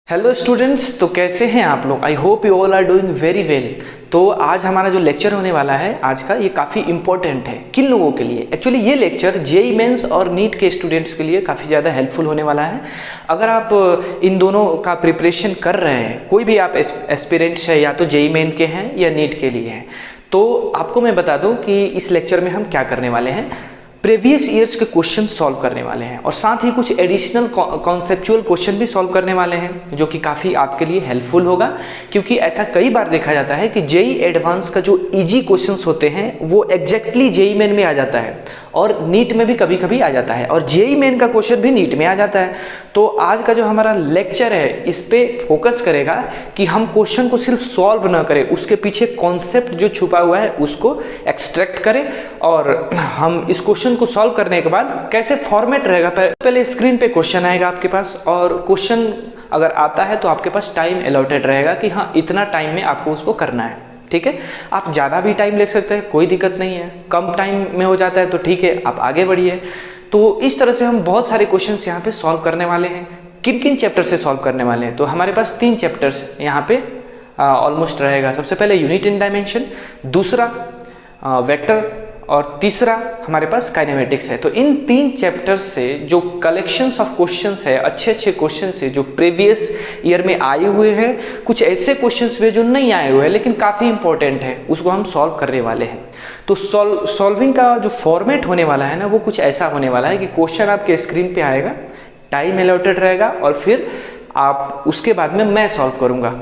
Hello students, तो कैसे हैं आप लोग। I hope you all are doing very well. तो आज हमारा जो लेक्चर होने वाला है आज का, ये काफ़ी इंपॉर्टेंट है। किन लोगों के लिए? एक्चुअली ये लेक्चर जेईई मेंस और नीट के स्टूडेंट्स के लिए काफ़ी ज़्यादा हेल्पफुल होने वाला है। अगर आप इन दोनों का प्रिपरेशन कर रहे हैं, कोई भी आप एस्पिरेंट्स है, या तो जेईई मेन के हैं या नीट के लिए हैं, तो आपको मैं बता दूं कि इस लेक्चर में हम क्या करने वाले हैं। प्रीवियस ईयर्स के क्वेश्चन सॉल्व करने वाले हैं और साथ ही कुछ एडिशनल कॉन्सेप्चुअल क्वेश्चन भी सॉल्व करने वाले हैं, जो कि काफ़ी आपके लिए हेल्पफुल होगा। क्योंकि ऐसा कई बार देखा जाता है कि जेईई एडवांस का जो इजी क्वेश्चंस होते हैं वो एग्जैक्टली जेईई मेन में आ जाता है और नीट में भी कभी कभी आ जाता है, और जेईई मेन का क्वेश्चन भी नीट में आ जाता है। तो आज का जो हमारा लेक्चर है इस पे फोकस करेगा कि हम क्वेश्चन को सिर्फ सॉल्व ना करें, उसके पीछे कॉन्सेप्ट जो छुपा हुआ है उसको एक्सट्रैक्ट करें, और हम इस क्वेश्चन को सॉल्व करने के बाद कैसे फॉर्मेट रहेगा। पहले स्क्रीन पे क्वेश्चन आएगा आपके पास, और क्वेश्चन अगर आता है तो आपके पास टाइम अलॉटेड रहेगा कि हाँ इतना टाइम में आपको उसको करना है। ठीक है, आप ज़्यादा भी टाइम ले सकते हैं, कोई दिक्कत नहीं है। कम टाइम में हो जाता है तो ठीक है, आप आगे बढ़िए। तो इस तरह से हम बहुत सारे क्वेश्चंस यहाँ पे सॉल्व करने वाले हैं। किन किन चैप्टर से सॉल्व करने वाले हैं? तो हमारे पास 3 चैप्टर्स यहाँ पे ऑलमोस्ट रहेगा। सबसे पहले यूनिट इन डायमेंशन, दूसरा वेक्टर, और तीसरा हमारे पास काइनेमेटिक्स है। तो इन 3 चैप्टर्स से जो कलेक्शंस ऑफ क्वेश्चंस है, अच्छे अच्छे क्वेश्चंस है जो प्रीवियस ईयर में आए हुए हैं, कुछ ऐसे क्वेश्चंस भी जो नहीं आए हुए हैं लेकिन काफ़ी इंपॉर्टेंट है, उसको हम सॉल्व करने वाले हैं। तो सॉल्विंग का जो फॉर्मेट होने वाला है ना, वो कुछ ऐसा होने वाला है कि क्वेश्चन आपके स्क्रीन पे आएगा, टाइम अलॉटेड रहेगा, और फिर आप उसके बाद में मैं सॉल्व करूँगा,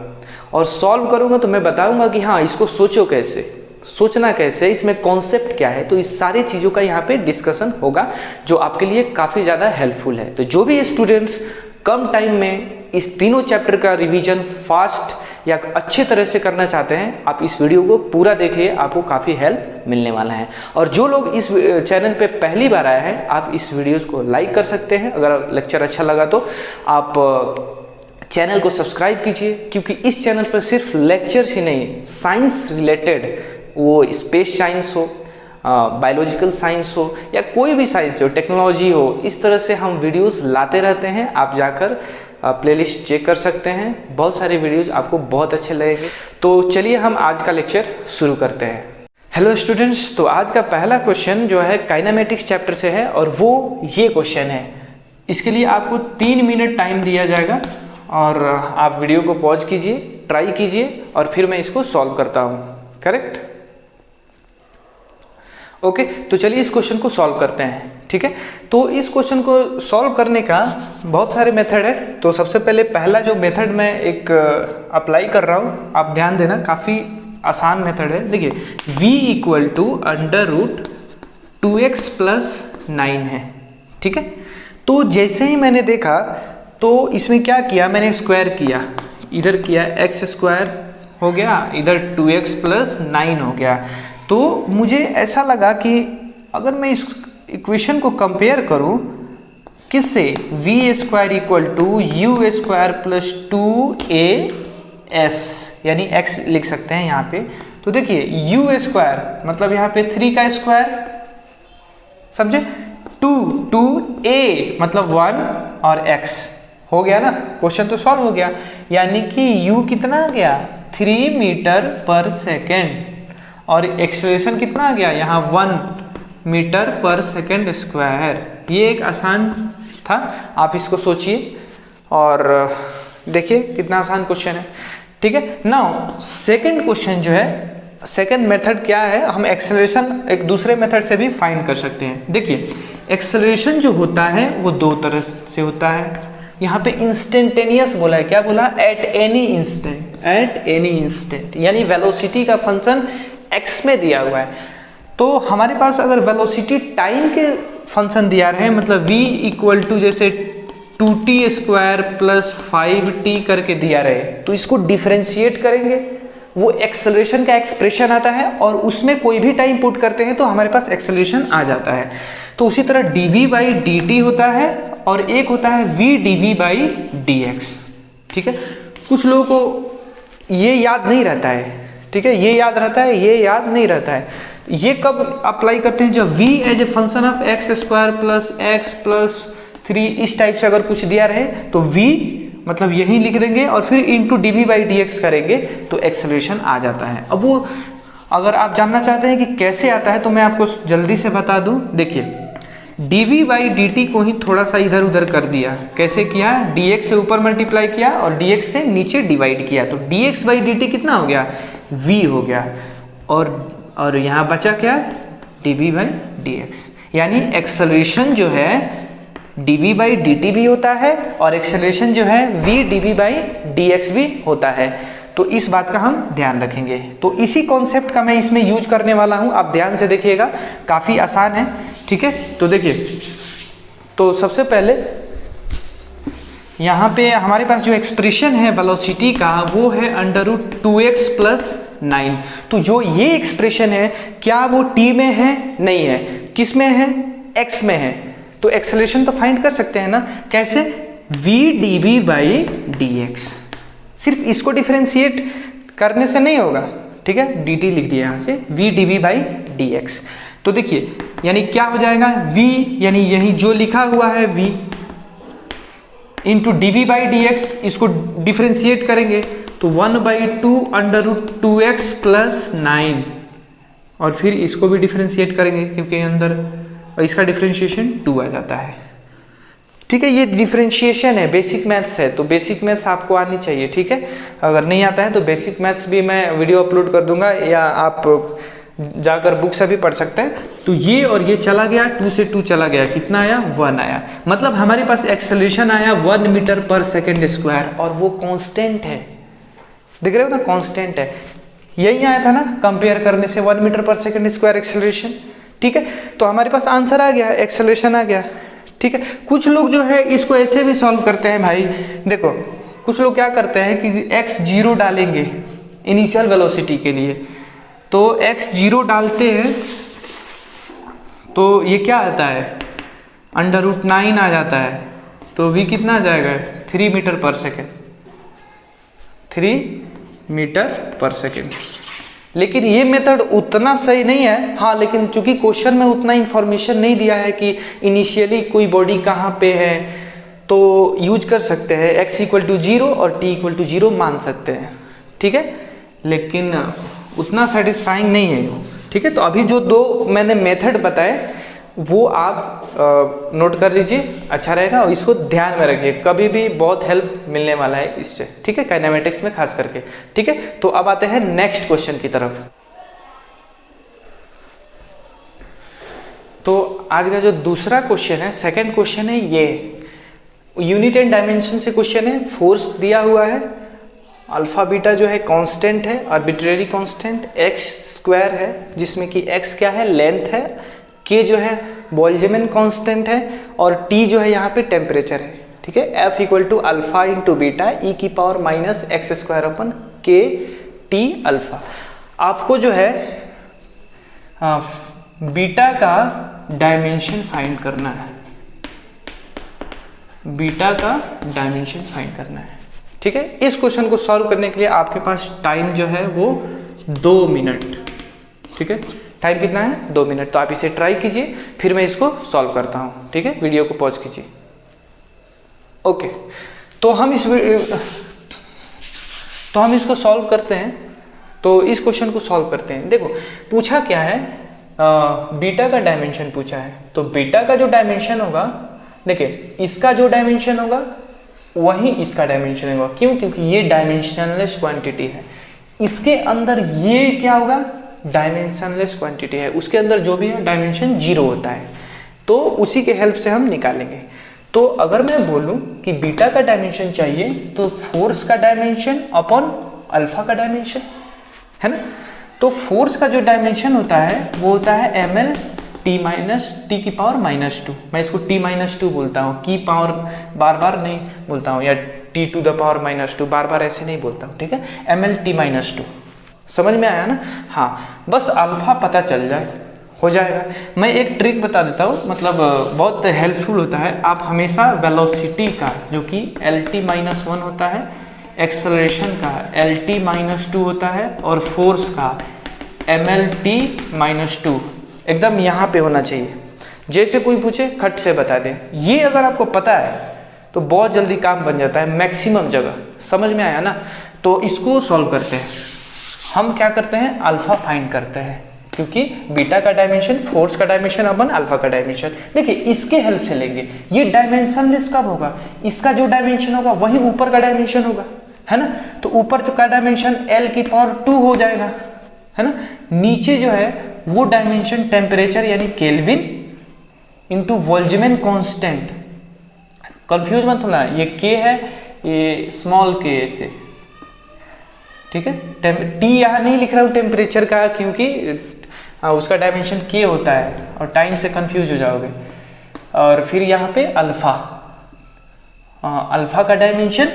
और सॉल्व करूँगा तो मैं बताऊँगा कि हाँ इसको सोचो कैसे, सोचना कैसे, इसमें कॉन्सेप्ट क्या है। तो इस सारी चीज़ों का यहाँ पे डिस्कशन होगा जो आपके लिए काफ़ी ज़्यादा हेल्पफुल है। तो जो भी स्टूडेंट्स कम टाइम में इस तीनों चैप्टर का रिवीजन फास्ट या अच्छे तरह से करना चाहते हैं, आप इस वीडियो को पूरा देखिए, आपको काफ़ी हेल्प मिलने वाला है। और जो लोग इस चैनल पे पहली बार आए हैं, आप इस वीडियोस को लाइक कर सकते हैं। अगर लेक्चर अच्छा लगा तो आप चैनल को सब्सक्राइब कीजिए, क्योंकि इस चैनल पर सिर्फ लेक्चर्स ही नहीं, साइंस रिलेटेड, वो स्पेस साइंस हो, बायोलॉजिकल साइंस हो, या कोई भी साइंस हो, टेक्नोलॉजी हो, इस तरह से हम वीडियोस लाते रहते हैं। आप जाकर प्लेलिस्ट चेक कर सकते हैं, बहुत सारे वीडियोस आपको बहुत अच्छे लगेंगे। तो चलिए हम आज का लेक्चर शुरू करते हैं। हेलो स्टूडेंट्स, तो आज का पहला क्वेश्चन जो है काइनेमेटिक्स चैप्टर से है, और वो ये क्वेश्चन है। इसके लिए आपको 3 मिनट टाइम दिया जाएगा, और आप वीडियो को पॉज कीजिए, ट्राई कीजिए, और फिर मैं इसको सॉल्व करता हूँ। करेक्ट? ओके, तो चलिए इस क्वेश्चन को सॉल्व करते हैं। ठीक है, तो इस क्वेश्चन को सॉल्व करने का बहुत सारे मेथड है। तो सबसे पहले पहला जो मेथड मैं एक अप्लाई कर रहा हूँ, आप ध्यान देना, काफ़ी आसान मेथड है। देखिए, v इक्वल टू √2x + 9 है। ठीक है, तो जैसे ही मैंने देखा तो इसमें क्या किया, मैंने स्क्वायर किया, इधर किया x² हो गया, इधर 2x + 9 हो गया। तो मुझे ऐसा लगा कि अगर मैं इस इक्वेशन को कंपेयर करूं किससे, v² = u² + 2as, यानी x लिख सकते हैं यहाँ पे। तो देखिए u² मतलब यहाँ पे 3 का स्क्वायर, समझे, 2a मतलब 1 और x हो गया ना, क्वेश्चन तो सॉल्व हो गया। यानी कि u कितना आ गया, 3 मीटर/सेकेंड, और एक्सेलरेशन कितना आ गया यहाँ, 1 मीटर/सेकेंड²। ये एक आसान था, आप इसको सोचिए और देखिए कितना आसान क्वेश्चन है। ठीक है, नाउ सेकंड क्वेश्चन जो है, सेकंड मेथड क्या है, हम एक्सेलरेशन एक दूसरे मेथड से भी फाइंड कर सकते हैं। देखिए, एक्सेलरेशन जो होता है वो 2 तरह से होता है। यहाँ पे इंस्टेंटेनियस बोला है, क्या बोला, एट एनी इंस्टेंट, यानी वेलोसिटी का फंक्शन x में दिया हुआ है। तो हमारे पास अगर वेलोसिटी टाइम के फंक्शन दिया रहे, मतलब v इक्वल टू जैसे 2t² + 5t करके दिया रहे, तो इसको डिफरेंशिएट करेंगे, वो एक्सेलरेशन का एक्सप्रेशन आता है, और उसमें कोई भी टाइम पुट करते हैं तो हमारे पास एक्सेलरेशन आ जाता है। तो उसी तरह dv/dt होता है, और एक होता है v dv/dx। ठीक है, कुछ लोगों को ये याद नहीं रहता है। ठीक है, ये याद रहता है, ये याद नहीं रहता है। ये कब अप्लाई करते हैं, जब v as a function of x² + x + 3 इस टाइप से अगर कुछ दिया रहे तो v मतलब यही लिख देंगे और फिर इंटू dv/dx करेंगे तो एक्सेलरेशन आ जाता है। अब वो अगर आप जानना चाहते हैं कि कैसे आता है तो मैं आपको जल्दी से बता दूं। देखिए dv/dt को ही थोड़ा सा इधर उधर कर दिया। कैसे किया? dx से ऊपर मल्टीप्लाई किया और dx से नीचे डिवाइड किया, तो dx/dt कितना हो गया? v हो गया। और यहाँ बचा क्या? dv/dx। यानी एक्सेलरेशन जो है dv/dt भी होता है और एक्सेलरेशन जो है v dv/dx भी होता है। तो इस बात का हम ध्यान रखेंगे। तो इसी कॉन्सेप्ट का मैं इसमें यूज करने वाला हूं, आप ध्यान से देखिएगा, काफ़ी आसान है। ठीक है, तो देखिए, तो सबसे पहले यहाँ पे हमारे पास जो एक्सप्रेशन है वेलोसिटी का वो है √2x + 9। तो जो ये एक्सप्रेशन है क्या वो t में है? नहीं है। किस में है? x में है। तो एक्सेलरेशन तो फाइंड कर सकते हैं ना, कैसे? v dv/dx। सिर्फ इसको डिफरेंशिएट करने से नहीं होगा, ठीक है, dt लिख दिया यहाँ से, v dv/dx। तो देखिए यानी क्या हो जाएगा? v यानी यही जो लिखा हुआ है v इंटू dv/dx, इसको डिफरेंशिएट करेंगे तो 1/2 √2x + 9 और फिर इसको भी डिफरेंशिएट करेंगे क्योंकि अंदर इसका डिफरेंशिएशन 2 आ जाता है। ठीक है, ये डिफरेंशिएशन है, बेसिक मैथ्स है, तो बेसिक मैथ्स आपको आनी चाहिए। ठीक है, अगर नहीं आता है तो बेसिक मैथ्स भी मैं वीडियो अपलोड कर दूंगा या आप जाकर बुक से भी पढ़ सकते हैं। तो ये और ये चला गया, 2 से 2 चला गया, कितना आया? 1 आया। मतलब हमारे पास एक्सेलरेशन आया 1 मीटर/सेकंड² और वो कांस्टेंट है। देख रहे हो ना, कांस्टेंट है। यही आया था ना कंपेयर करने से, 1 मीटर/सेकंड² एक्सेलरेशन। ठीक है, तो हमारे पास आंसर आ गया, एक्सेलरेशन आ गया। ठीक है, कुछ लोग जो है इसको ऐसे भी सॉल्व करते हैं भाई। देखो कुछ लोग क्या करते हैं कि x0 डालेंगे इनिशियल वेलोसिटी के लिए, तो x0 डालते हैं तो ये क्या आता है? √9 आ जाता है। तो v कितना आ जाएगा? 3 मीटर/सेकंड, 3 मीटर/सेकंड। लेकिन ये मेथड उतना सही नहीं है। हाँ, लेकिन चूंकि क्वेश्चन में उतना इंफॉर्मेशन नहीं दिया है कि इनिशियली कोई बॉडी कहाँ पे है, तो यूज कर सकते हैं x = 0 और t = 0 मान सकते हैं। ठीक है, लेकिन उतना सेटिस्फाइंग नहीं है वो। ठीक है, तो अभी जो 2 मैंने मेथड बताए वो आप नोट कर लीजिए, अच्छा रहेगा, और इसको ध्यान में रखिए, कभी भी बहुत हेल्प मिलने वाला है इससे। ठीक है, काइनेमेटिक्स में खास करके। ठीक है, तो अब आते हैं नेक्स्ट क्वेश्चन की तरफ। तो आज का जो दूसरा क्वेश्चन है, सेकंड क्वेश्चन है, ये यूनिट एंड डायमेंशन से क्वेश्चन है। फोर्स दिया हुआ है, अल्फा बीटा जो है कांस्टेंट है, आर्बिट्रेरी कांस्टेंट, x² है जिसमें कि x क्या है? लेंथ है, k जो है बोल्ट्जमैन कांस्टेंट है और t जो है यहाँ पे टेम्परेचर है। ठीक है, F = alpha × beta e⁻x² k t alpha. आपको जो है बीटा का डायमेंशन फाइंड करना है, बीटा का डायमेंशन फाइंड करना है। ठीक है, इस क्वेश्चन को सॉल्व करने के लिए आपके पास टाइम जो है वो 2 मिनट। ठीक है, टाइम कितना है? 2 मिनट। तो आप इसे ट्राई कीजिए, फिर मैं इसको सॉल्व करता हूँ। ठीक है, वीडियो को पॉज कीजिए। ओके, तो हम इसको सॉल्व करते हैं। तो इस क्वेश्चन को सॉल्व करते हैं। देखो पूछा क्या है, बीटा का डायमेंशन पूछा है। तो बीटा का जो डायमेंशन होगा, देखिए इसका जो डायमेंशन होगा वही इसका डायमेंशन होगा। क्यों? क्योंकि ये डायमेंशनलेस क्वांटिटी है। इसके अंदर ये क्या होगा? डायमेंशनलेस क्वांटिटी है, उसके अंदर जो भी है डायमेंशन 0 होता है। तो उसी के हेल्प से हम निकालेंगे। तो अगर मैं बोलूं कि बीटा का डायमेंशन चाहिए तो फोर्स का डायमेंशन अपॉन अल्फा का डायमेंशन, है ना। तो फोर्स का जो डायमेंशन होता है वो होता है ml t−2। मैं इसको t−2 बोलता हूँ, की पावर बार बार नहीं बोलता हूँ, या t⁻−2 बार बार ऐसे नहीं बोलता हूँ। ठीक है, ml t−2। समझ में आया ना? हाँ, बस अल्फा पता चल जाए हो जाएगा। मैं एक ट्रिक बता देता हूँ, मतलब बहुत हेल्पफुल होता है। आप हमेशा वेलोसिटी का जो कि LT-1 होता है, एक्सेलरेशन का LT-2 होता है और फोर्स का mLT-2 एकदम यहाँ पे होना चाहिए। जैसे कोई पूछे खट से बता दे। ये अगर आपको पता है तो बहुत जल्दी काम बन जाता है मैक्सिमम जगह। समझ में आया ना? तो इसको सॉल्व करते हैं। हम क्या करते हैं, अल्फा फाइंड करते हैं, क्योंकि बीटा का डायमेंशन फोर्स का डायमेंशन अपन अल्फा का डायमेंशन। देखिए इसके हेल्प से लेंगे। ये डायमेंशनलेस कब होगा, इसका जो डायमेंशन होगा वही ऊपर का डायमेंशन होगा, है ना। तो ऊपर का डायमेंशन L की पावर 2 हो जाएगा, है ना। नीचे जो है वो डायमेंशन टेम्परेचर यानी kelvin into Boltzmann constant. Confuse मत होना, ये K है, ये स्मॉल k से, ठीक है। T यहाँ नहीं लिख रहा हूँ टेम्परेचर का, क्योंकि उसका डायमेंशन K होता है और टाइम से कंफ्यूज हो जाओगे। और फिर यहाँ पे अल्फा, अल्फा का डायमेंशन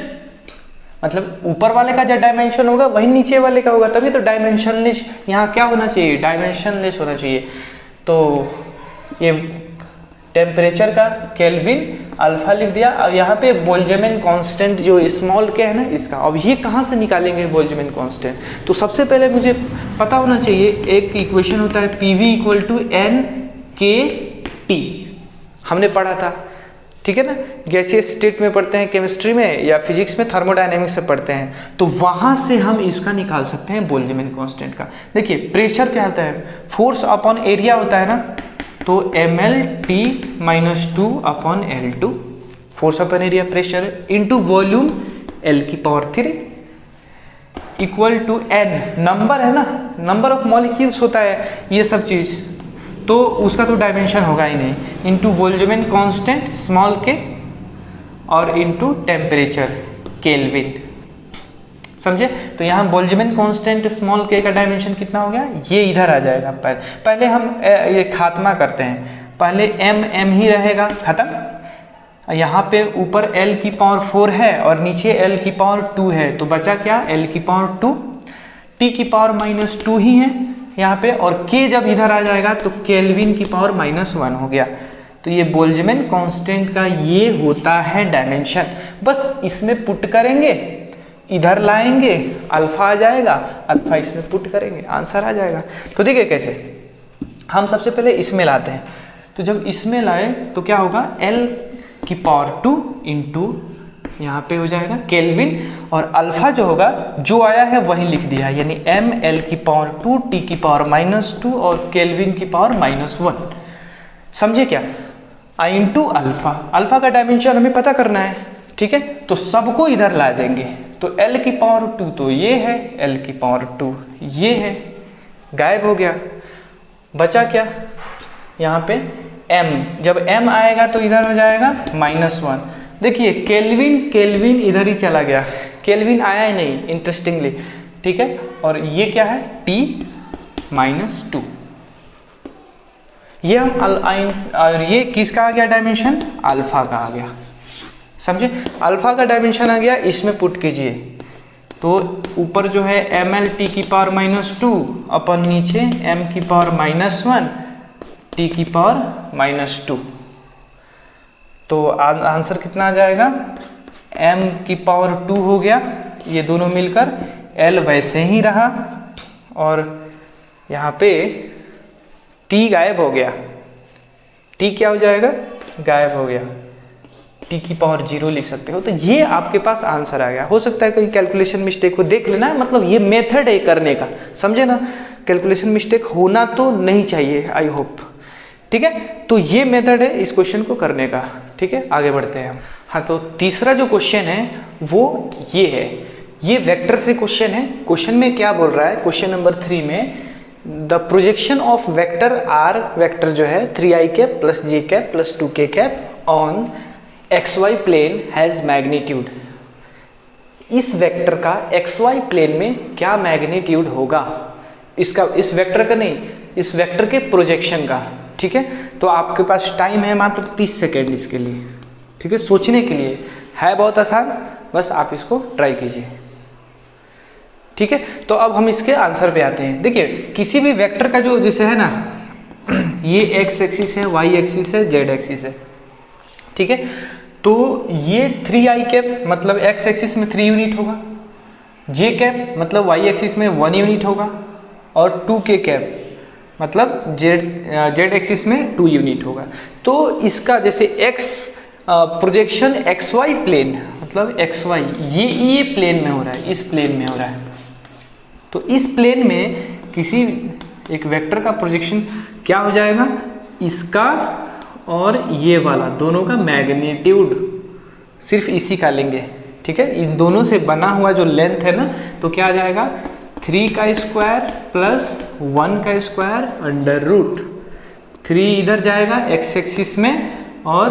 मतलब ऊपर वाले का जो डायमेंशन होगा वही नीचे वाले का होगा, तभी तो डायमेंशनलेस। यहाँ क्या होना चाहिए, डायमेंशनलेस होना चाहिए। तो ये टेम्परेचर का केल्विन अल्फा लिख दिया, और यहाँ पे बोल्ट्जमैन कांस्टेंट जो स्मॉल के है ना इसका। अब ये कहाँ से निकालेंगे बोल्ट्जमैन कांस्टेंट, तो सबसे पहले मुझे पता होना चाहिए एक इक्वेशन होता है PV इक्वल टू NKT, हमने पढ़ा था, ठीक है ना। गैसियस स्टेट में पढ़ते हैं केमिस्ट्री में, या फिजिक्स में थर्मोडायनेमिक्स से पढ़ते हैं, तो वहाँ से हम इसका निकाल सकते हैं बोल्ट्जमैन कांस्टेंट का। देखिए प्रेशर क्या होता है, फोर्स अपॉन एरिया होता है ना, तो mLT-2 upon L2, force upon area pressure, into volume L की power 3 equal to N, number है ना, नंबर ऑफ मॉलिक्यूल्स होता है ये सब चीज़, तो उसका तो डायमेंशन होगा ही नहीं, इंटू बोल्ट्जमैन कांस्टेंट स्मॉल के, और इंटू टेम्परेचर केल्विन। समझे? तो यहाँ बोल्ट्जमैन कांस्टेंट स्मॉल के का डायमेंशन कितना हो गया, ये इधर आ जाएगा। पहले हम ये खात्मा करते हैं, पहले m ही रहेगा खत्म। यहाँ पे ऊपर L की पावर 4 है और नीचे L की पावर 2 है, तो बचा क्या, L की पावर 2, T की पावर -2 ही है यहाँ पे, और K जब इधर आ जाएगा तो केल्विन की पावर -1 हो गया। तो ये बोल्ट्जमैन कांस्टेंट का ये होता है डायमेंशन। बस इसमें पुट करेंगे, इधर लाएंगे, अल्फा आ जाएगा, अल्फा इसमें पुट करेंगे, आंसर आ जाएगा। तो देखिए कैसे, हम सबसे पहले इसमें लाते हैं, तो जब इसमें लाए तो क्या होगा, L की पावर 2 इंटू यहाँ पे हो जाएगा केल्विन, और अल्फा जो होगा जो आया है वही लिख दिया, यानी mL की पावर 2, T की पावर -2 और केल्विन की पावर -1। समझे क्या, I इंटू अल्फा, अल्फा का डायमेंशन हमें पता करना है, ठीक है। तो सबको इधर ला देंगे, तो L की पावर 2 तो ये है, L की पावर 2 ये है, गायब हो गया। बचा क्या, यहाँ पे M, जब M आएगा तो इधर हो जाएगा -1। देखिए केल्विन इधर ही चला गया, केल्विन आया ही नहीं इंटरेस्टिंगली, ठीक है। और ये क्या है, T-2, ये हम और ये किसका आ गया डायमेंशन, अल्फा का आ गया। समझे, अल्फा का डायमेंशन आ गया, इसमें पुट कीजिए, तो ऊपर जो है mLT की पावर -2 अपन नीचे m की पावर -1 T की पावर -2, तो आंसर कितना आ जाएगा, m की पावर 2 हो गया, ये दोनों मिलकर L वैसे ही रहा, और यहाँ पे T गायब हो गया, T क्या हो जाएगा, गायब हो गया, T की पावर 0 लिख सकते हो। तो ये आपके पास आंसर आ गया। हो सकता है कोई कैलकुलेशन मिस्टेक को देख लेना, मतलब ये मेथड है करने का, समझे ना। कैलकुलेशन मिस्टेक होना तो नहीं चाहिए, आई होप, ठीक है। तो ये मेथड है इस क्वेश्चन को करने का, ठीक है। आगे बढ़ते हैं हम। हाँ, तो तीसरा जो क्वेश्चन है वो ये है, ये वेक्टर से क्वेश्चन है। क्वेश्चन में क्या बोल रहा है, क्वेश्चन नंबर 3 में the projection of vector R, vector जो है 3i cap plus j cap plus 2k cap on xy plane has magnitude. इस वेक्टर का xy प्लेन में क्या मैग्नीट्यूड होगा, इसका, इस वेक्टर का नहीं, इस वेक्टर के प्रोजेक्शन का, ठीक है। तो आपके पास टाइम है मात्र 30 सेकेंड इसके लिए, ठीक है, सोचने के लिए है, बहुत आसान, बस आप इसको ट्राई कीजिए, ठीक है। तो अब हम इसके आंसर पे आते हैं। देखिए किसी भी वेक्टर का जो जैसे है ना, ये x एक्सिस है, y एक्सिस है, z एक्सिस है, ठीक है। तो ये 3i कैप मतलब x एक्सिस में 3 यूनिट होगा, j कैप मतलब y एक्सिस में 1 यूनिट होगा, और 2k कैप मतलब z एक्सिस में 2 यूनिट होगा। तो इसका जैसे x projection X Y plane, मतलब एक्स वाई ये प्लेन में हो रहा है, इस प्लेन में हो रहा है। तो इस प्लेन में किसी एक वेक्टर का प्रोजेक्शन क्या हो जाएगा, इसका और ये वाला दोनों का मैग्नीट्यूड सिर्फ इसी का लेंगे, ठीक है। इन दोनों से बना हुआ जो लेंथ है ना, तो क्या आ जाएगा 3 का स्क्वायर प्लस 1 का स्क्वायर अंडर रूट 3 इधर जाएगा एक्स एक्सिस में और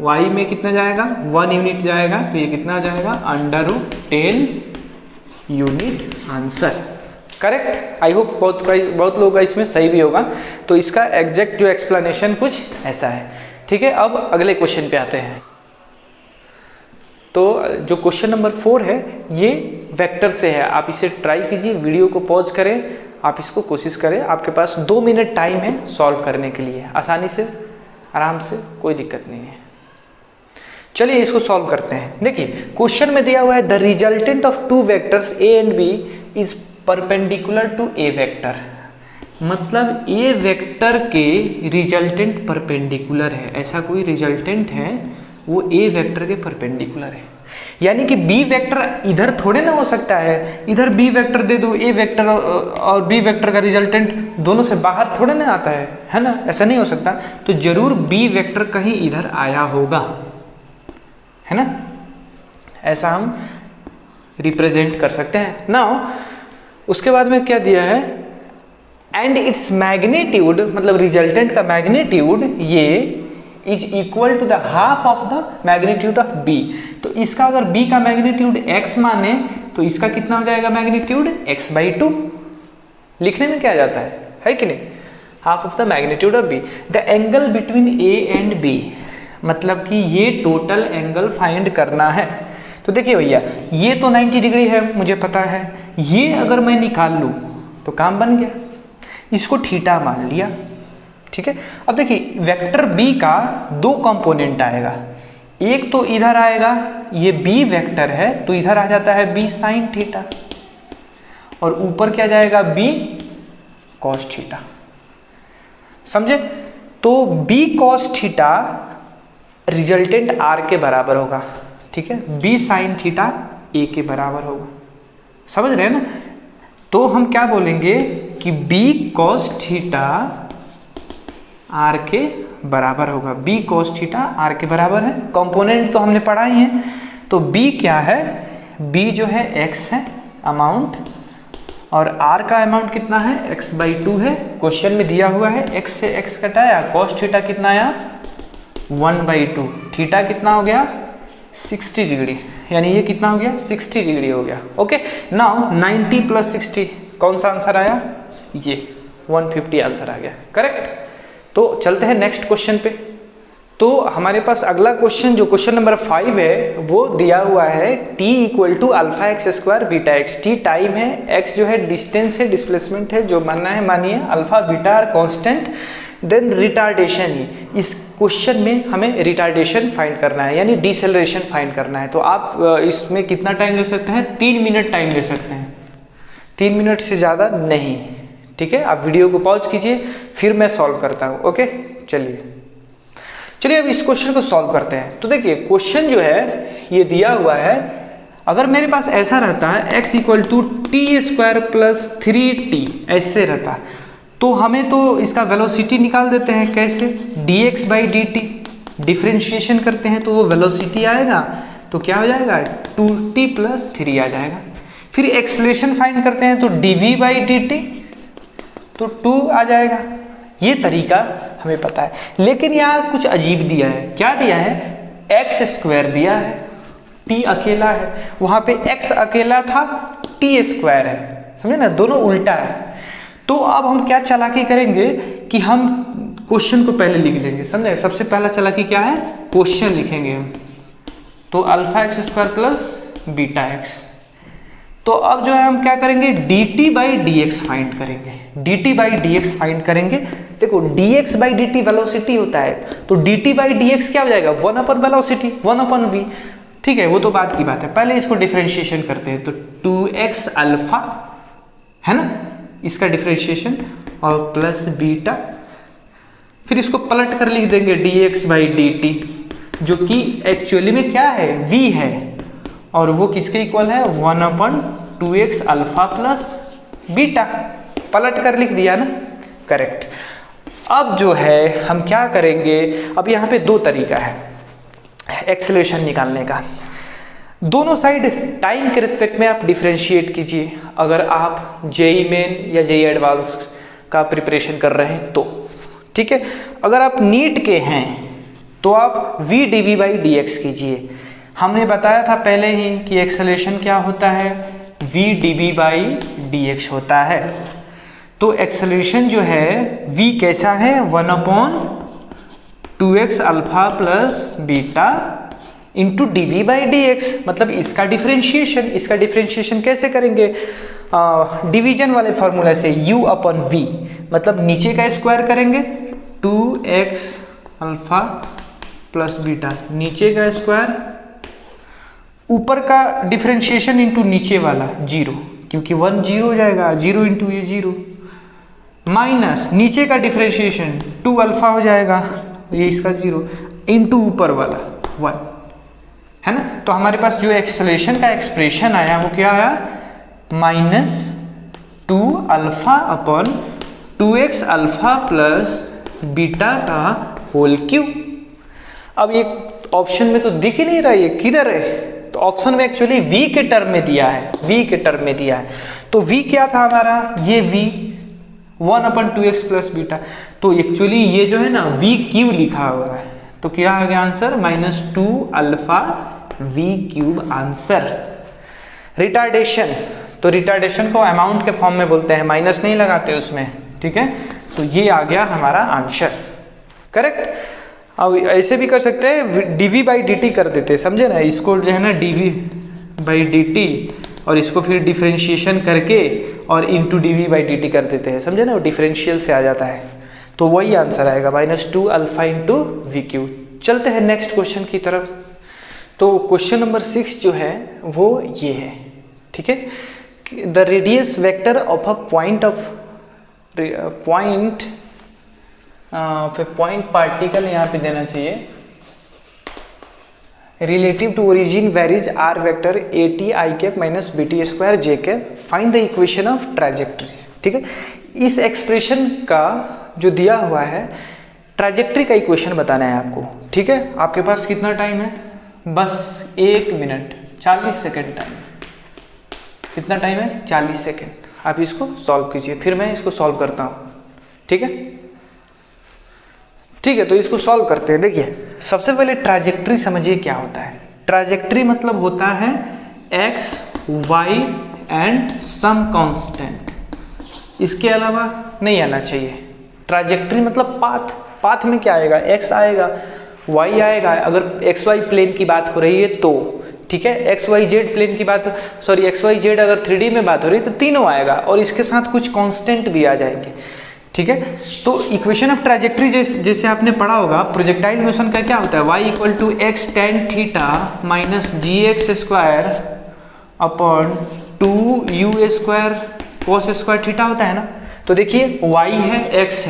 वाई में कितना जाएगा 1 यूनिट जाएगा, तो ये कितना जाएगा under root 10 unit answer. Correct. I hope बहुत लोगों का इसमें सही भी होगा। तो इसका एग्जैक्ट जो एक्सप्लेनेशन कुछ ऐसा है, ठीक है। अब अगले क्वेश्चन पे आते हैं। तो जो क्वेश्चन नंबर 4 है ये वेक्टर से है। आप इसे ट्राई कीजिए, वीडियो को पॉज करें, आप इसको कोशिश करें। आपके पास 2 मिनट टाइम है सॉल्व करने के लिए, आसानी से, आराम से, कोई दिक्कत नहीं है। चलिए इसको सॉल्व करते हैं। देखिए क्वेश्चन में दिया हुआ है the resultant of 2 vectors A and B is perpendicular to A vector, मतलब ए वेक्टर के रिजल्टेंट परपेंडिकुलर है। ऐसा कोई रिजल्टेंट है वो ए वेक्टर के परपेंडिकुलर है, यानी कि बी वेक्टर इधर थोड़े ना हो सकता है, इधर बी वेक्टर दे दो, ए वेक्टर और बी वेक्टर का रिजल्टेंट दोनों से बाहर थोड़े ना आता है ना, ऐसा नहीं हो सकता। तो जरूर बी वेक्टर कहीं इधर आया होगा, है ना, ऐसा हम रिप्रेजेंट कर सकते हैं। नाउ उसके बाद में क्या दिया है, एंड इट्स मैग्नीट्यूड, मतलब रिजल्टेंट का मैग्नीट्यूड ये is equal to the half of the magnitude of B. तो इसका अगर बी का मैग्नीट्यूड x माने तो इसका कितना हो जाएगा मैग्नीट्यूड x/2। लिखने में क्या जाता है कि नहीं, half of the magnitude of B. The angle between a and b, मतलब कि ये टोटल एंगल फाइंड करना है। तो देखिए भैया ये तो 90 डिग्री है मुझे पता है, ये अगर मैं निकाल लूँ तो काम बन गया, इसको थीटा मान लिया, ठीक है। अब देखिए वेक्टर बी का 2 कंपोनेंट आएगा, एक तो इधर आएगा, ये बी वेक्टर है तो इधर आ जाता है बी साइन थीटा, और ऊपर क्या जाएगा बी कॉस थीटा, समझे। तो B cos theta resultant R के बराबर होगा, ठीक है, बी साइन थीटा ए के बराबर होगा, समझ रहे हैं ना। तो हम क्या बोलेंगे कि बी कॉस थीटा आर के बराबर होगा, बी कॉस थीटा आर के बराबर है। कंपोनेंट तो हमने पढ़ा ही है, तो बी क्या है, बी जो है एक्स है अमाउंट, और आर का अमाउंट कितना है x/2 है, क्वेश्चन में दिया हुआ है। x से x कटाया, कॉस थीटा कितना आया 1/2, थीटा कितना हो गया 60 डिग्री, यानी ये कितना हो गया 60 डिग्री हो गया। ओके, नाउ 90 + 60 कौन सा आंसर आया, ये 150 आंसर आ गया, करेक्ट। तो चलते हैं नेक्स्ट क्वेश्चन पे। तो हमारे पास अगला क्वेश्चन जो क्वेश्चन नंबर 5 है वो दिया हुआ है t = α(x², βx। t time है, x जो है डिस्टेंस है, डिस्प्लेसमेंट है, जो मानना है मानिए, alpha beta are constant, then retardation ही। इस क्वेश्चन में हमें रिटार्डेशन फाइंड करना है, यानी डिसेलरेशन फाइंड करना है। तो आप इसमें कितना टाइम ले सकते हैं, 3 मिनट टाइम ले सकते हैं, 3 मिनट से ज़्यादा नहीं, ठीक है। आप वीडियो को पॉज कीजिए, फिर मैं सॉल्व करता हूँ। ओके, चलिए अब इस क्वेश्चन को सॉल्व करते हैं। तो देखिए क्वेश्चन जो है ये दिया हुआ है, अगर मेरे पास ऐसा रहता है x = t² + 3t, ऐसे रहता, तो हमें तो इसका वेलोसिटी निकाल देते हैं। कैसे, dx/dt डिफ्रेंशिएशन करते हैं तो वो वेलोसिटी आएगा, तो क्या हो जाएगा 2t + 3 आ जाएगा। फिर एक्सेलरेशन फाइंड करते हैं तो dv/dt, तो 2 आ जाएगा। ये तरीका हमें पता है, लेकिन यहाँ कुछ अजीब दिया है। क्या दिया है, x² दिया है, t अकेला है, वहाँ पे x अकेला था, t² है, समझे ना, दोनों उल्टा है। तो अब हम क्या चालाकी करेंगे कि हम क्वेश्चन को पहले लिख लेंगे, समझे। सबसे पहला चालाकी क्या है, क्वेश्चन लिखेंगे हम, तो α(x² + βx। तो अब जो है हम क्या करेंगे, dt/dx फाइंड करेंगे, dt/dx फाइंड करेंगे। देखो dx/dt वेलोसिटी होता है, तो dt/dx क्या हो जाएगा 1/वेलोसिटी 1/v, ठीक है, वो तो बाद की बात है। पहले इसको डिफरेंशिएशन करते हैं, तो 2x अल्फा है ना, इसका डिफरेंशिएशन, और प्लस बीटा, फिर इसको पलट कर लिख देंगे dx/dt, जो कि एक्चुअली में क्या है, v है, और वो किसके इक्वल है, 1/2x अल्फा प्लस बीटा। पलट कर लिख दिया ना, करेक्ट। अब जो है हम क्या करेंगे, अब यहाँ पे दो तरीका है एक्सेलरेशन निकालने का। दोनों साइड टाइम के रिस्पेक्ट में आप डिफ्रेंशिएट कीजिए, अगर आप जेई मेन या जेई एडवांस का प्रिपरेशन कर रहे हैं तो, ठीक है। अगर आप नीट के हैं तो आप v dv/dx कीजिए। हमने बताया था पहले ही कि एक्सेलरेशन क्या होता है, v dv/dx होता है। तो एक्सेलरेशन जो है v कैसा है, 1/2x alpha plus beta into dv/dx, मतलब इसका डिफ्रेंशिएशन। इसका डिफ्रेंशिएशन कैसे करेंगे, डिवीजन वाले फॉर्मूला से, u/v, मतलब नीचे का स्क्वायर करेंगे 2x अल्फा प्लस बीटा, नीचे का स्क्वायर, ऊपर का डिफ्रेंशिएशन इंटू नीचे वाला 0, क्योंकि 1 0 हो जाएगा, 0 इंटू ये 0, माइनस नीचे का डिफ्रेंशिएशन 2 अल्फा हो जाएगा, ये इसका 0, इंटू ऊपर वाला 1, है ना। तो हमारे पास जो एक्सेलरेशन का एक्सप्रेशन आया वो क्या आया, -2 alpha upon 2x alpha plus beta का होल क्यूब। अब ये ऑप्शन में तो दिख ही नहीं रहा, ये किधर है, तो ऑप्शन में एक्चुअली v के टर्म में दिया है, v के टर्म में दिया है। तो v क्या था हमारा, ये v 1/2x प्लस बीटा, तो एक्चुअली ये जो है ना v क्यूब लिखा हुआ है, तो क्या आ गया answer, -2 alpha v cube answer. Retardation, तो रिटार्डेशन को अमाउंट के फॉर्म में बोलते हैं, माइनस नहीं लगाते उसमें, ठीक है। तो ये आ गया हमारा आंसर, करेक्ट। अब ऐसे भी कर सकते हैं, dv/dt कर देते हैं, समझे ना, इसको जो है ना dv/dt और इसको फिर डिफ्रेंशिएशन करके और इंटू dv/dt कर देते हैं, समझे ना, वो डिफरेंशियल से आ जाता है, तो वही आंसर आएगा, -2 अल्फा इंटू वी क्यू। चलते हैं नेक्स्ट क्वेश्चन की तरफ। तो क्वेश्चन नंबर 6 जो है वो ये है, ठीक है। The radius vector of a point particle यहाँ पे देना चाहिए, relative to origin varies R vector A T I cap minus B T square J cap, find the equation of trajectory, ठीक है। इस एक्सप्रेशन का जो दिया हुआ है, ट्रैजेक्टरी का इक्वेशन बताना है आपको, ठीक है। आपके पास कितना टाइम है, बस 1 मिनट 40 सेकेंड टाइम। कितना टाइम है, 40 सेकेंड। आप इसको सॉल्व कीजिए, फिर मैं इसको सॉल्व करता हूँ, ठीक है। ठीक है, तो इसको सॉल्व करते हैं। देखिए, सबसे पहले ट्रैजेक्टरी समझिए क्या होता है। ट्रैजेक्टरी मतलब होता है x, y and some constant, इसके अलावा नहीं आना चाहिए। ट्रैजेक्टरी मतलब पाथ, पाथ में क्या आएगा, x आएगा, y आएगा, अगर xy प्लेन की बात हो रही है तो, ठीक है। XYZ प्लेन की बात, सॉरी XYZ अगर 3D में बात हो रही है तो तीनों आएगा, और इसके साथ कुछ कांस्टेंट भी आ जाएंगे, ठीक है। तो इक्वेशन ऑफ ट्रैजेक्टरी जैसे आपने पढ़ा होगा, प्रोजेक्टाइल मोशन का क्या होता है, y = x tan theta minus gx square upon 2u square cos square theta होता है ना। तो देखिए y है, x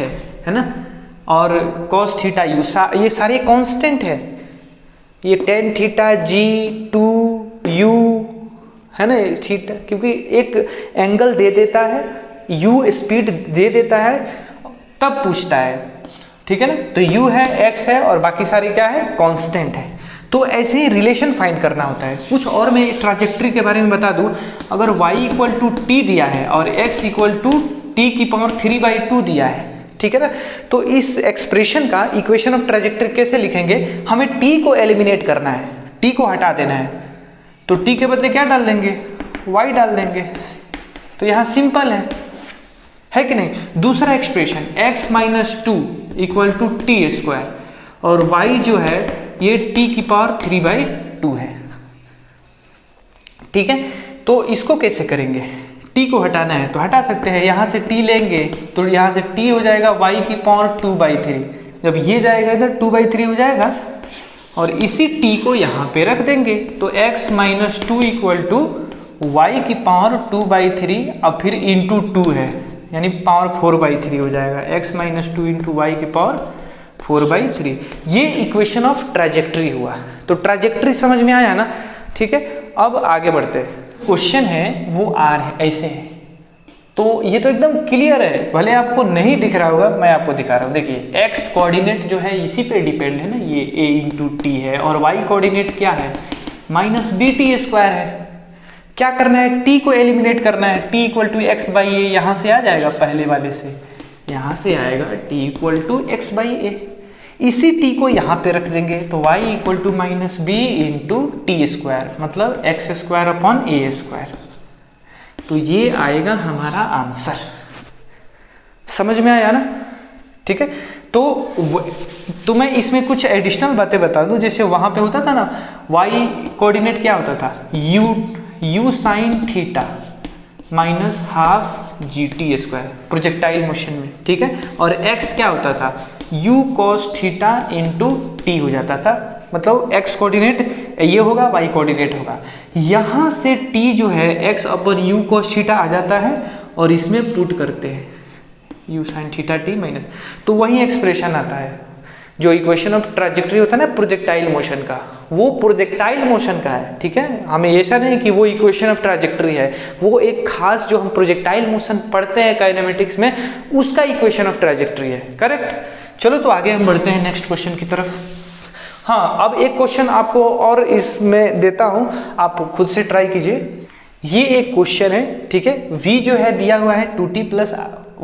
है ना, और cos थीटा u, ये सारे कांस्टेंट है। ये tan थीटा g 2u है ना, थीटा, क्योंकि एक एंगल दे देता है, u स्पीड दे देता है, तब पूछता है, ठीक है ना। तो u है, x है, और बाकी सारे क्या है, कांस्टेंट है। तो ऐसे ही रिलेशन फाइंड करना होता है। कुछ और मैं ट्रैजेक्टरी के बारे में बता दूं, अगर y = t दिया है और x = t⁻3/2 दिया है, ठीक है ना, तो इस एक्सप्रेशन का इक्वेशन ऑफ ट्रैजेक्टरी कैसे लिखेंगे, हमें t को एलिमिनेट करना है, t को हटा देना है। तो t के बदले क्या डाल देंगे, y डाल देंगे। तो यहाँ सिंपल है कि नहीं। दूसरा एक्सप्रेशन x - 2 = t², और y जो है ये t⁻3/2 है, ठीक है। तो इसको कैसे करेंगे, t को हटाना है तो हटा सकते हैं, यहाँ से t लेंगे तो यहाँ से t हो जाएगा y⁻2/3, जब ये जाएगा इधर 2/3 हो जाएगा, और इसी t को यहाँ पे रख देंगे। तो x - 2 = y⁻2/3, अब फिर इंटू 2 है, यानी पावर 4/3 हो जाएगा। x - 2 × y⁻ 4/3। ये इक्वेशन ऑफ ट्रैजेक्टरी हुआ। तो ट्रैजेक्टरी समझ में आया ना, ठीक है। अब आगे बढ़ते हैं। क्वेश्चन है वो आर है, ऐसे है, तो ये तो एकदम क्लियर है, भले आपको नहीं दिख रहा होगा, मैं आपको दिखा रहा हूँ। देखिए एक्स कोऑर्डिनेट जो है इसी पे डिपेंड है ना, ये a इंटू टी है, और वाई कोऑर्डिनेट क्या है, -bt² है। क्या करना है, t को एलिमिनेट करना है। t equal to x by a, यहाँ से आ जाएगा, पहले वाले से यहाँ से आएगा t equal to x by a. इसी t को यहाँ पे रख देंगे तो y equal to -b into t², मतलब x² अपॉन a²। तो ये आएगा हमारा आंसर। समझ में आया ना, ठीक है। तो मैं इसमें कुछ एडिशनल बातें बता दूं, जैसे वहां पे होता था ना, y कोऑर्डिनेट क्या होता था, u sine theta minus half GT² projectile motion में, ठीक है। और x क्या होता था, u cos theta into T हो जाता था, मतलब x कोऑर्डिनेट ये होगा, y कोऑर्डिनेट होगा। यहाँ से t जो है x अपन u cos थीटा आ जाता है, और इसमें पुट करते हैं u sin theta t minus, तो वही एक्सप्रेशन आता है। जो इक्वेशन ऑफ ट्रैजेक्टरी होता है ना प्रोजेक्टाइल मोशन का, वो प्रोजेक्टाइल मोशन का है, ठीक है। हमें ऐसा नहीं कि वो इक्वेशन ऑफ ट्रैजेक्टरी है, वो एक खास जो हम प्रोजेक्टाइल मोशन पढ़ते हैं काइनेमेटिक्स में, उसका इक्वेशन ऑफ ट्रैजेक्टरी है, करेक्ट। चलो तो आगे हम बढ़ते हैं नेक्स्ट क्वेश्चन की तरफ। हाँ, अब एक क्वेश्चन आपको और इसमें देता हूँ, आप खुद से ट्राई कीजिए। ये एक क्वेश्चन है, ठीक है। v जो है दिया हुआ है 2t +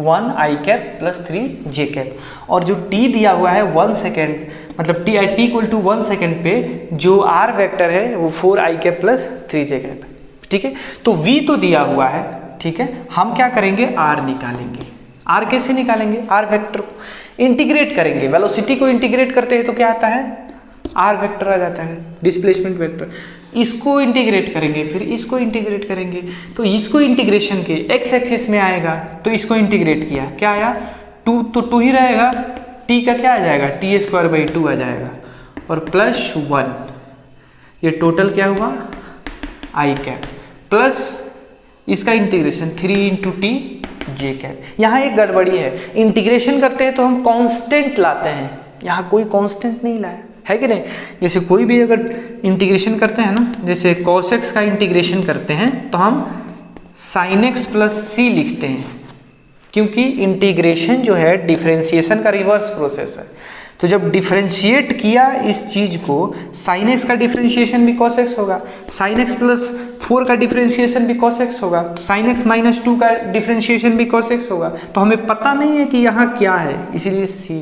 1 i cap plus 3 j cap, और जो t दिया हुआ है 1 सेकेंड, मतलब t इक्वल टू 1 सेकेंड पे जो r वेक्टर है वो 4i cap plus 3 j cap, ठीक है। तो v तो दिया हुआ है, ठीक है। हम क्या करेंगे, r निकालेंगे। r कैसे निकालेंगे, r वेक्टर को इंटीग्रेट करेंगे। वेलोसिटी को इंटीग्रेट करते हैं तो क्या आता है, r वेक्टर आ जाता है, डिस्प्लेसमेंट वेक्टर। इसको इंटीग्रेट करेंगे, फिर इसको इंटीग्रेट करेंगे, तो इसको इंटीग्रेशन के x एक्सिस में आएगा, तो इसको इंटीग्रेट किया, क्या आया 2, तो 2 ही रहेगा, t का क्या आ जाएगा, t²/2 आ जाएगा, और प्लस 1, ये टोटल क्या हुआ i कैप, प्लस इसका इंटीग्रेशन 3 × t j कैप। यहाँ एक गड़बड़ी है, इंटीग्रेशन करते हैं तो हम कांस्टेंट लाते हैं, यहाँ कोई कांस्टेंट नहीं लाया है कि नहीं। जैसे कोई भी अगर इंटीग्रेशन करते हैं ना, जैसे cos x का इंटीग्रेशन करते हैं तो हम sin x + c लिखते हैं, क्योंकि इंटीग्रेशन जो है डिफरेंशिएशन का रिवर्स प्रोसेस है। तो जब डिफरेंशिएट किया इस चीज़ को, sin x का डिफरेंशिएशन भी cos x होगा, sin x + 4 का डिफरेंशिएशन भी cos x होगा, तो sin x - 2 का डिफरेंशिएशन भी cos x होगा। तो हमें पता नहीं है कि यहाँ क्या है, इसीलिए c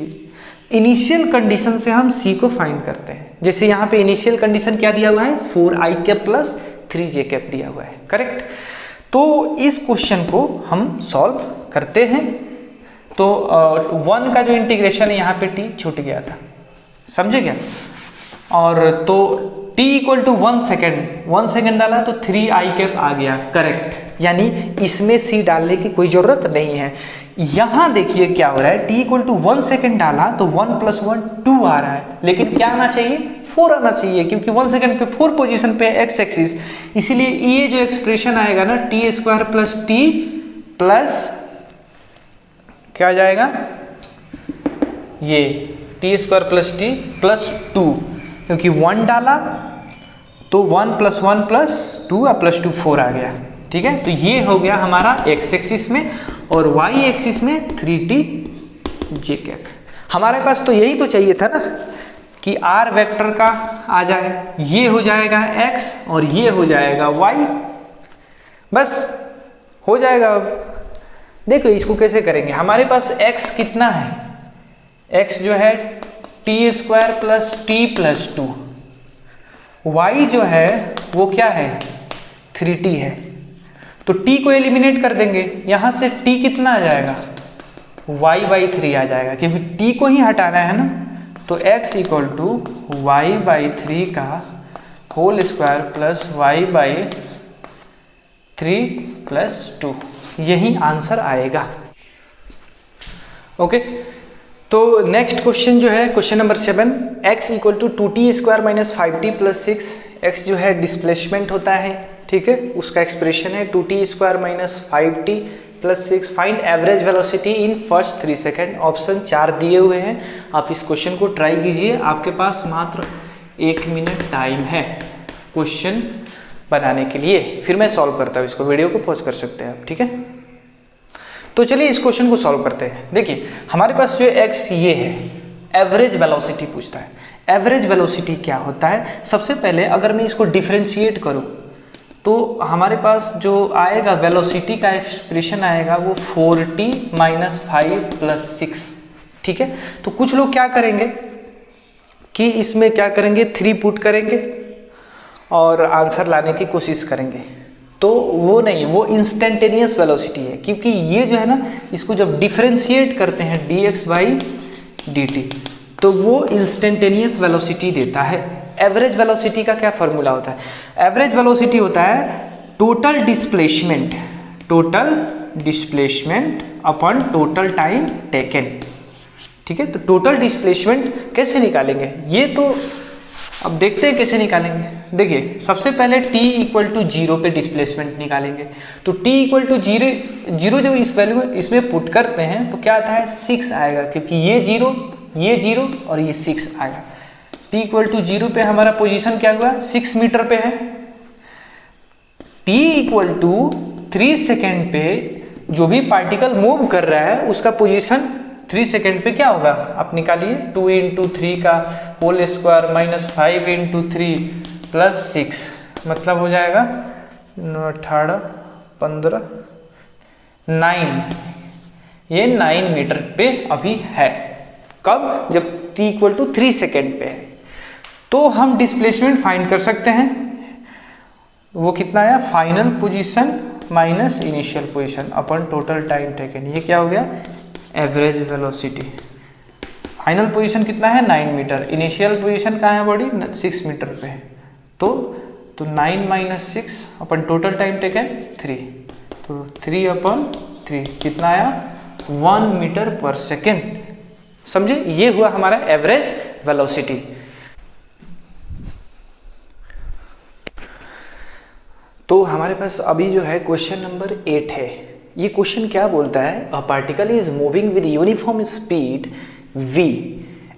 इनिशियल कंडीशन से हम c को फाइंड करते हैं। जैसे यहाँ पे इनिशियल कंडीशन क्या दिया हुआ है, 4i cap plus 3j cap दिया हुआ है, करेक्ट। तो इस क्वेश्चन को हम सॉल्व करते हैं। तो 1 का जो इंटीग्रेशन है यहाँ पे t छूट गया था, समझे क्या। और तो t इक्वल टू 1 सेकेंड डाला तो 3i कैप आ गया, करेक्ट। यानी इसमें c डालने की कोई ज़रूरत नहीं है। यहाँ देखिए क्या हो रहा है, t इक्वल टू 1 सेकेंड डाला तो 1 + 1 2 आ रहा है, लेकिन क्या आना चाहिए, 4 आना चाहिए, क्योंकि 1 सेकेंड पे 4 पोजीशन पे x एक्सिस, इसीलिए ये जो एक्सप्रेशन आएगा ना t² + t प्लस क्या आ जाएगा, ये t² + t प्लस 2, क्योंकि 1 डाला तो 1 + 1 + 2 + 2 4 आ गया, ठीक है। तो ये हो गया हमारा x एक्सिस में, और y एक्सिस में 3t j कैप। हमारे पास तो यही तो चाहिए था ना, कि r वेक्टर का आ जाए, ये हो जाएगा x और ये हो जाएगा y, बस हो जाएगा। अब देखो इसको कैसे करेंगे, हमारे पास x कितना है, x जो है t² + t + 2, y जो है वो क्या है 3t है, तो t को एलिमिनेट कर देंगे, यहाँ से t कितना आ जाएगा, y/3 आ जाएगा, क्योंकि t को ही हटाना है ना। तो x इक्वल टू y/3 का होल स्क्वायर प्लस y/3 + 2, यही आंसर आएगा। ओके, तो नेक्स्ट क्वेश्चन जो है question number 7, x equal to 2t² - 5t + 6, x जो है डिस्प्लेसमेंट होता है, ठीक है, उसका एक्सप्रेशन है 2t² - 5t +6 find average velocity in first 3 second. Option 4 दिए हुए हैं। आप इस क्वेश्चन को ट्राई कीजिए, आपके पास मात्र 1 मिनट टाइम है क्वेश्चन बनाने के लिए। फिर मैं सॉल्व करता हूँ इसको, वीडियो को पॉज कर सकते हैं आप, ठीक है। तो चलिए इस क्वेश्चन को सॉल्व करते हैं। देखिए हमारे पास जो एक्स ये है, एवरेज वेलोसिटी पूछता है। एवरेज वेलोसिटी क्या होता है, सबसे पहले अगर मैं इसको डिफ्रेंशिएट करूं तो हमारे पास जो आएगा वेलोसिटी का एक्सप्रेशन आएगा वो 4t - 5 + 6, ठीक है। तो कुछ लोग क्या करेंगे कि इसमें क्या करेंगे, 3 पुट करेंगे और आंसर लाने की कोशिश करेंगे। तो वो नहीं, वो इंस्टेंटेनियस वेलोसिटी है, क्योंकि ये जो है ना, इसको जब डिफ्रेंशिएट करते हैं dx/dt तो वो इंस्टेंटेनियस वेलोसिटी देता है। एवरेज वेलोसिटी का क्या फॉर्मूला होता है, एवरेज वेलोसिटी होता है total displacement upon total time taken, ठीक है। तो टोटल डिस्प्लेसमेंट कैसे निकालेंगे, ये तो अब देखते हैं कैसे निकालेंगे। देखिए सबसे पहले t = 0 पे डिस्प्लेसमेंट निकालेंगे। तो t = 0 जब इस वैल्यू में इसमें पुट करते हैं तो क्या आता है, 6 आएगा, क्योंकि ये 0 और ये 6 आएगा। t = 0 पे हमारा पोजीशन क्या हुआ, 6 मीटर पे है। t = 3 सेकेंड पे जो भी पार्टिकल मूव कर रहा है उसका पोजीशन 3 सेकेंड पे क्या होगा, आप निकालिए। 2 × 3 का होल स्क्वायर - 5 × 3 + 6, मतलब हो जाएगा 18, 15, 9। ये 9 मीटर पे अभी है। कब, जब t = 3 सेकेंड पे है। तो हम डिस्प्लेसमेंट फाइंड कर सकते हैं, वो कितना आया, final position minus initial position अपन टोटल टाइम टेकन। ये क्या हो गया, एवरेज वेलोसिटी। फाइनल पोजीशन कितना है, 9 मीटर। इनिशियल पोजीशन कहाँ है बॉडी, 6 मीटर पे है। तो 9 - 6 अपन टोटल टाइम टेकन 3, तो 3/3 कितना आया, 1 मीटर पर सेकेंड। समझे, ये हुआ हमारा एवरेज वेलोसिटी। तो हमारे पास अभी जो है क्वेश्चन नंबर 8 है। ये क्वेश्चन क्या बोलता है, a particle is moving with uniform speed v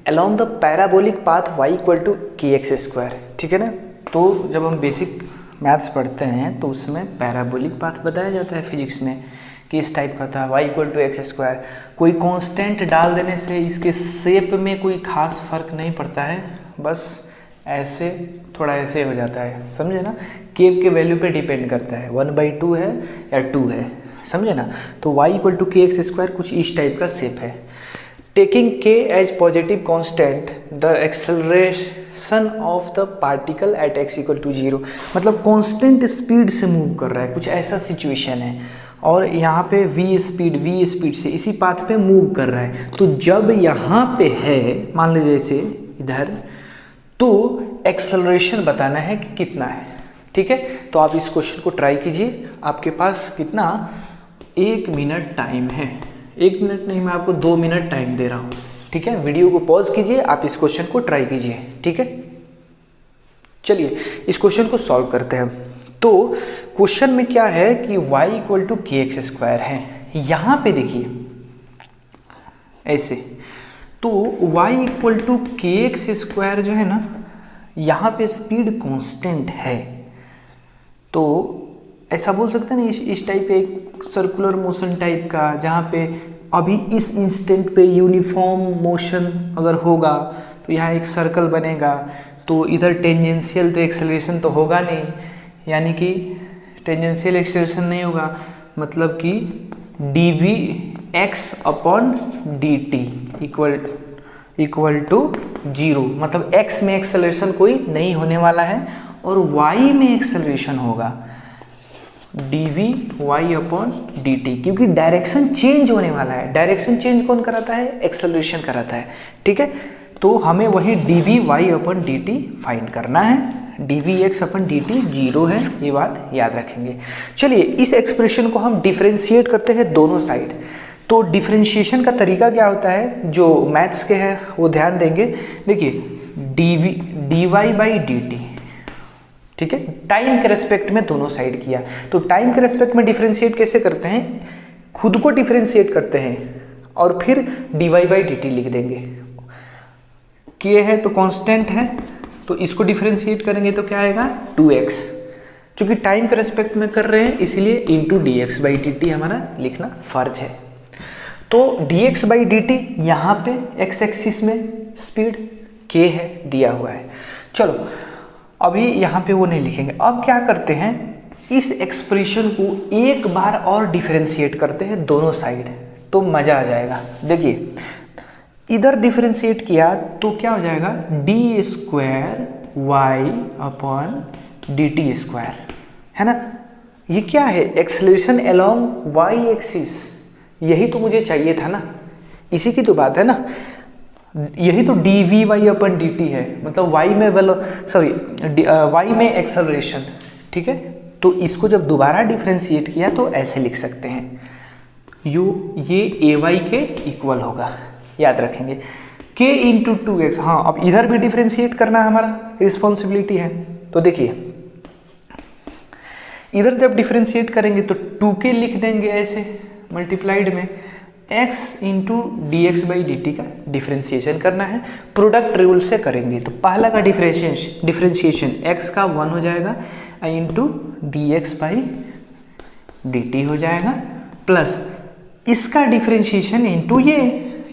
along the parabolic path y = kx², ठीक है ना। तो जब हम बेसिक मैथ्स पढ़ते हैं तो उसमें पैराबोलिक पाथ बताया जाता है फिजिक्स में कि इस टाइप का था, y = x²। कोई कांस्टेंट डाल देने से इसके शेप में कोई खास फर्क नहीं पड़ता है, बस ऐसे थोड़ा ऐसे हो जाता है, समझे ना। k के वैल्यू पे डिपेंड करता है, 1/2 है या 2 है, समझे ना। तो y = kx² कुछ इस टाइप का शेप है। Taking k as positive constant the acceleration of the particle at x = 0, मतलब कांस्टेंट स्पीड से मूव कर रहा है, कुछ ऐसा सिचुएशन है। और यहाँ पे v स्पीड से इसी पाथ पे मूव कर रहा है। तो जब यहाँ पे है, मान लीजिए जैसे इधर, तो एक्सेलरेशन बताना है कि कितना है, ठीक है। तो आप इस क्वेश्चन को ट्राई कीजिए, आपके पास कितना, 1 मिनट टाइम है। 1 मिनट नहीं, मैं आपको 2 मिनट टाइम दे रहा हूँ, ठीक है। वीडियो को पॉज कीजिए, आप इस क्वेश्चन को ट्राई कीजिए, ठीक है। चलिए इस क्वेश्चन को सॉल्व करते हैं। तो क्वेश्चन में क्या है कि y = kx² है। यहाँ पे देखिए ऐसे, तो y = kx² जो है ना, यहाँ पे स्पीड कांस्टेंट है। तो ऐसा बोल सकते हैं ना, इस टाइप पे एक सर्कुलर मोशन टाइप का, जहाँ पे अभी इस इंस्टेंट पे यूनिफॉर्म मोशन अगर होगा तो यहाँ एक सर्कल बनेगा। तो इधर टेंजेंशियल तो एक्सेलरेशन तो होगा नहीं, यानी कि टेंजेंशियल एक्सेलरेशन नहीं होगा, मतलब कि dvx/dt = 0, मतलब x में एक्सेलरेशन कोई नहीं होने वाला है और y में एक्सेलरेशन होगा dvy/dt, क्योंकि डायरेक्शन चेंज होने वाला है। डायरेक्शन चेंज कौन कराता है, एक्सेलरेशन कराता है, ठीक है। तो हमें वही dvy/dt फाइंड करना है। dvx/dt 0 है, ये बात याद रखेंगे। चलिए इस एक्सप्रेशन को हम डिफरेंशिएट करते हैं दोनों साइड। तो डिफरेंशिएशन का तरीका क्या होता है, जो मैथ्स के हैं वो ध्यान देंगे। देखिए dy/dt, ठीक है, टाइम के रेस्पेक्ट में दोनों साइड किया। तो टाइम के रेस्पेक्ट में डिफरेंशिएट कैसे करते हैं, खुद को डिफरेंशिएट करते हैं और फिर dy बाई dt लिख देंगे। k है तो कांस्टेंट है, तो इसको डिफरेंशिएट करेंगे तो क्या आएगा 2x। चूँकि टाइम के रेस्पेक्ट में कर रहे हैं इसलिए इंटू dx बाई dt हमारा लिखना फर्ज है। तो dx बाई dt यहाँ पे x एक्सिस में स्पीड k है दिया हुआ है। चलो अभी यहाँ पे वो नहीं लिखेंगे। अब क्या करते हैं, इस एक्सप्रेशन को एक बार और डिफरेंशिएट करते हैं दोनों साइड, तो मज़ा आ जाएगा। देखिए इधर डिफरेंशिएट किया तो क्या हो जाएगा d square y upon d t square, है ना। ये क्या है, एक्सेलरेशन अलोंग वाई एक्सिस, यही तो मुझे चाहिए था ना, इसी की तो बात है ना। यही तो d v y upon d t है, मतलब वाई में वाई में एक्सेलरेशन, ठीक है। तो इसको जब दोबारा डिफरेंशिएट किया तो ऐसे लिख सकते हैं ये ए वाई के इक्वल होगा, याद रखेंगे k इंटू 2x। हाँ अब इधर भी डिफरेंशिएट करना हमारा रिस्पॉन्सिबिलिटी है। तो देखिए इधर जब डिफरेंशिएट करेंगे तो 2k लिख देंगे ऐसे मल्टीप्लाइड में x into D x by D T का डिफरेंशिएशन करना है, प्रोडक्ट रूल से करेंगे। तो पहला का डिफरेंशिएशन x का 1 हो जाएगा into D x by D T हो जाएगा, प्लस इसका डिफरेंशिएशन इंटू ये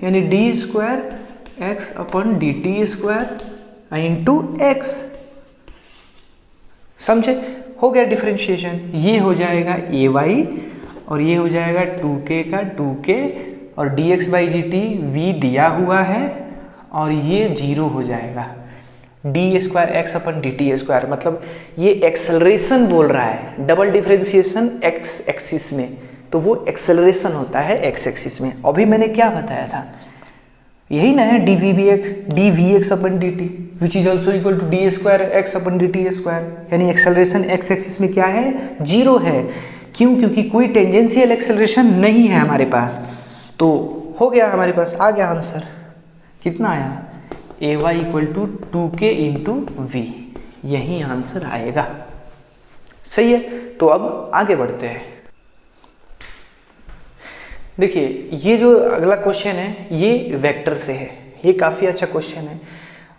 यानी D square x upon d t square into x, समझे, हो गया डिफरेंशिएशन। ये हो जाएगा ए वाई और ये हो जाएगा 2k का 2k और dx by D T V दिया हुआ है और ये 0 हो जाएगा d square x upon d t square, मतलब ये एक्सेलरेशन बोल रहा है। डबल डिफरेंशिएशन एक्स एक्सिस में तो वो एक्सेलरेशन होता है एक्स एक्सिस में। अभी मैंने क्या बताया था, यही ना है d v x upon d t which is also equal to d square x upon d t square, यानी एक्सेलरेशन एक्स एक्सिस में क्या है 0 है। क्यों, क्योंकि कोई टेंजेंशियल एक्सेलरेशन नहीं है हमारे पास। तो हो गया हमारे पास, आ गया आंसर, कितना आया a y equal to 2k into v, यही आंसर आएगा। सही है, तो अब आगे बढ़ते हैं। देखिए ये जो अगला क्वेश्चन है ये वेक्टर से है, ये काफ़ी अच्छा क्वेश्चन है।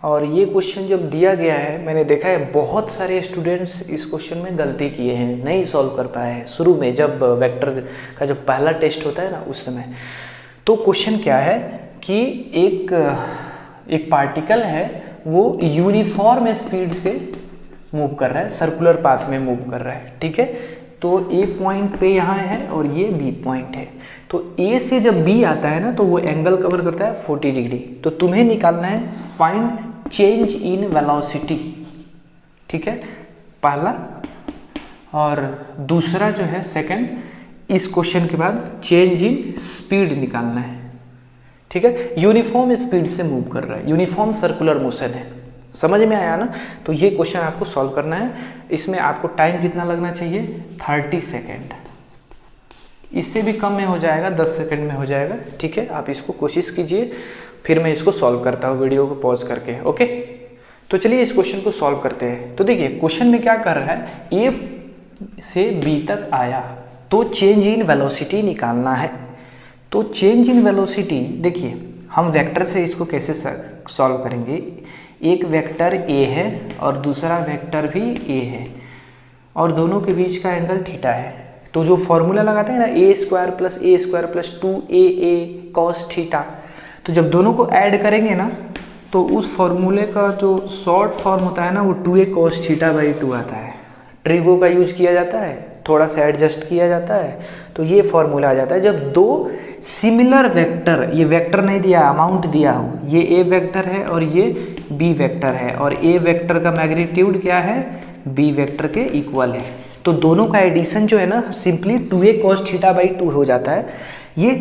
और ये क्वेश्चन जब दिया गया है मैंने देखा है बहुत सारे स्टूडेंट्स इस क्वेश्चन में गलती किए हैं, नहीं सॉल्व कर पाए हैं शुरू में, जब वेक्टर का जो पहला टेस्ट होता है ना उस समय। तो क्वेश्चन क्या है कि एक पार्टिकल है वो यूनिफॉर्म स्पीड से मूव कर रहा है, सर्कुलर पाथ में मूव कर रहा है, ठीक है। तो ए पॉइंट पे यहाँ है और ये बी पॉइंट है। तो ए से जब बी आता है ना तो वो एंगल कवर करता है 40 डिग्री। तो तुम्हें निकालना है फाइंड चेंज इन वेलोसिटी, ठीक है, पहला। और दूसरा जो है सेकंड, इस क्वेश्चन के बाद चेंज इन स्पीड निकालना है, ठीक है। यूनिफॉर्म स्पीड से मूव कर रहा है, यूनिफॉर्म सर्कुलर मोशन है, समझ में आया ना। तो ये क्वेश्चन आपको सॉल्व करना है। इसमें आपको टाइम कितना लगना चाहिए 30 सेकेंड, इससे भी कम में हो जाएगा, 10 सेकंड में हो जाएगा, ठीक है। आप इसको कोशिश कीजिए, फिर मैं इसको सॉल्व करता हूँ वीडियो को पॉज करके, ओके। तो चलिए इस क्वेश्चन को सॉल्व करते हैं। तो देखिए क्वेश्चन में क्या कर रहा है, ए से बी तक आया तो चेंज इन वेलोसिटी निकालना है। तो चेंज इन वेलोसिटी देखिए हम वेक्टर से इसको कैसे सॉल्व करेंगे। एक वेक्टर ए है और दूसरा वेक्टर भी ए है और दोनों के बीच का एंगल थीटा है। तो जो फॉर्मूला लगाते हैं ना a square plus 2AA cos theta, तो जब दोनों को ऐड करेंगे ना तो उस फॉर्मूले का जो शॉर्ट फॉर्म होता है ना वो 2A cos थीटा बाई 2 आता है। ट्रिगो का यूज किया जाता है, थोड़ा सा एडजस्ट किया जाता है, तो ये फॉर्मूला आ जाता है। जब दो सिमिलर वेक्टर, ये वेक्टर नहीं दिया अमाउंट दिया हो, ये ए वेक्टर है और ये बी वेक्टर है और ए वेक्टर का मैग्नीट्यूड क्या है बी वेक्टर के इक्वल है, तो दोनों का एडिशन जो है ना simply 2A cos theta by 2 हो जाता है। ये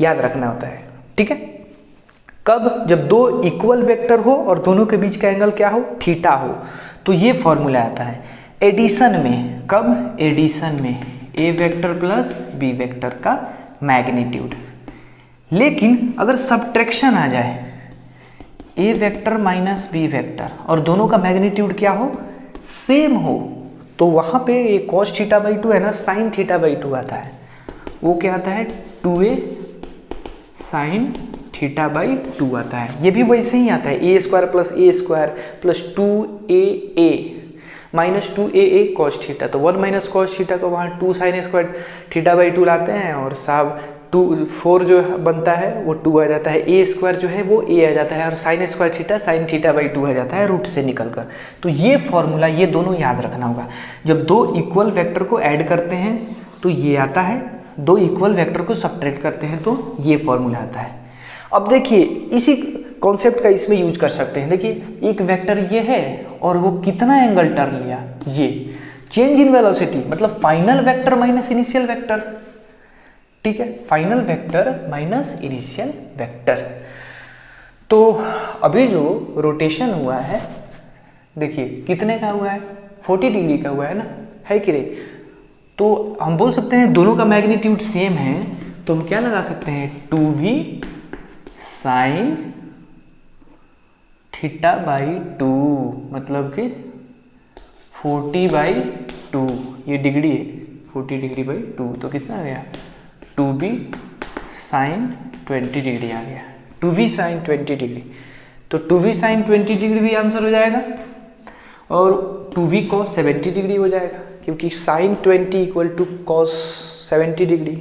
याद रखना होता है, ठीक है। कब, जब दो इक्वल वेक्टर हो और दोनों के बीच का एंगल क्या हो थीटा हो, तो ये फॉर्मूला आता है। एडिशन में, कब, एडिशन में ए वेक्टर प्लस बी वेक्टर का मैग्नीट्यूड। लेकिन अगर सब्ट्रैक्शन आ जाए ए वेक्टर माइनस बी वेक्टर और दोनों का मैग्नीट्यूड क्या हो सेम हो, तो वहाँ पे ये cos थीटा बाई 2 है ना साइन थीटा बाई 2 आता है, वो क्या आता है 2a साइन थीटा बाई 2 आता है। ये भी वैसे ही आता है a² plus a² plus 2aa minus 2aa cos theta, तो 1 माइनस कॉस थीटा को वहाँ 2 साइन स्क्वायर थीटा बाई 2 लाते हैं और साहब 4 जो बनता है वो 2 आ जाता है, a² जो है वो a आ जाता है और sine square theta sine theta by 2 आ जाता है रूट से निकल कर। तो ये फॉर्मूला ये दोनों याद रखना होगा। जब दो इक्वल वेक्टर को ऐड करते हैं तो ये आता है, दो इक्वल वेक्टर को सब्ट्रैक्ट करते हैं तो ये फॉर्मूला आता है। अब देखिए इसी कॉन्सेप्ट का इसमें यूज कर सकते हैं। देखिए एक वेक्टर ये है और वो कितना एंगल टर्न लिया, ये चेंज इन वेलोसिटी मतलब final vector minus initial vector, ठीक है, final vector minus initial vector. तो अभी जो रोटेशन हुआ है देखिए कितने का हुआ है, 40 डिग्री का हुआ है ना, है कि नहीं। तो हम बोल सकते हैं दोनों का मैग्नीट्यूड सेम है, तो हम क्या लगा सकते हैं 2v साइन थीटा बाई 2 मतलब कि 40/2, ये डिग्री है 40 डिग्री बाई 2, तो कितना आ गया 2v साइन 20 डिग्री आ गया, 2v साइन 20 डिग्री। तो 2v साइन 20 डिग्री भी आंसर हो जाएगा और 2v कॉस 70 डिग्री हो जाएगा, क्योंकि sine 20 equal to cos 70 degree,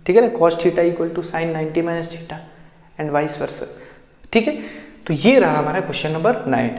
ठीक है ना। Cos theta equal to sine 90 minus theta and vice versa, ठीक है। तो ये रहा हमारा क्वेश्चन नंबर 9।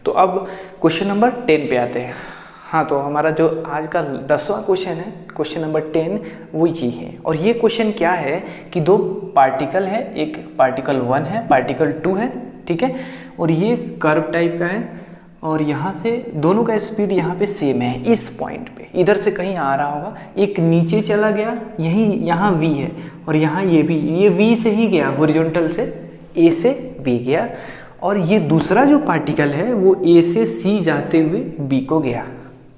तो अब क्वेश्चन नंबर 10 पे आते हैं। हाँ, तो हमारा जो आज का 10वां क्वेश्चन है, क्वेश्चन नंबर 10, वो ये है। और ये क्वेश्चन क्या है कि दो पार्टिकल है, एक पार्टिकल 1 है, पार्टिकल 2 है, ठीक है, और ये कर्व टाइप का है और यहाँ से दोनों का स्पीड यहाँ पे सेम है, इस पॉइंट पे इधर से कहीं आ रहा होगा, एक नीचे चला गया, यहीं यहाँ v है और यहाँ ये v से ही गया, हॉरिजॉन्टल से a से b गया, और ये दूसरा जो पार्टिकल है वो a से c जाते हुए b को गया,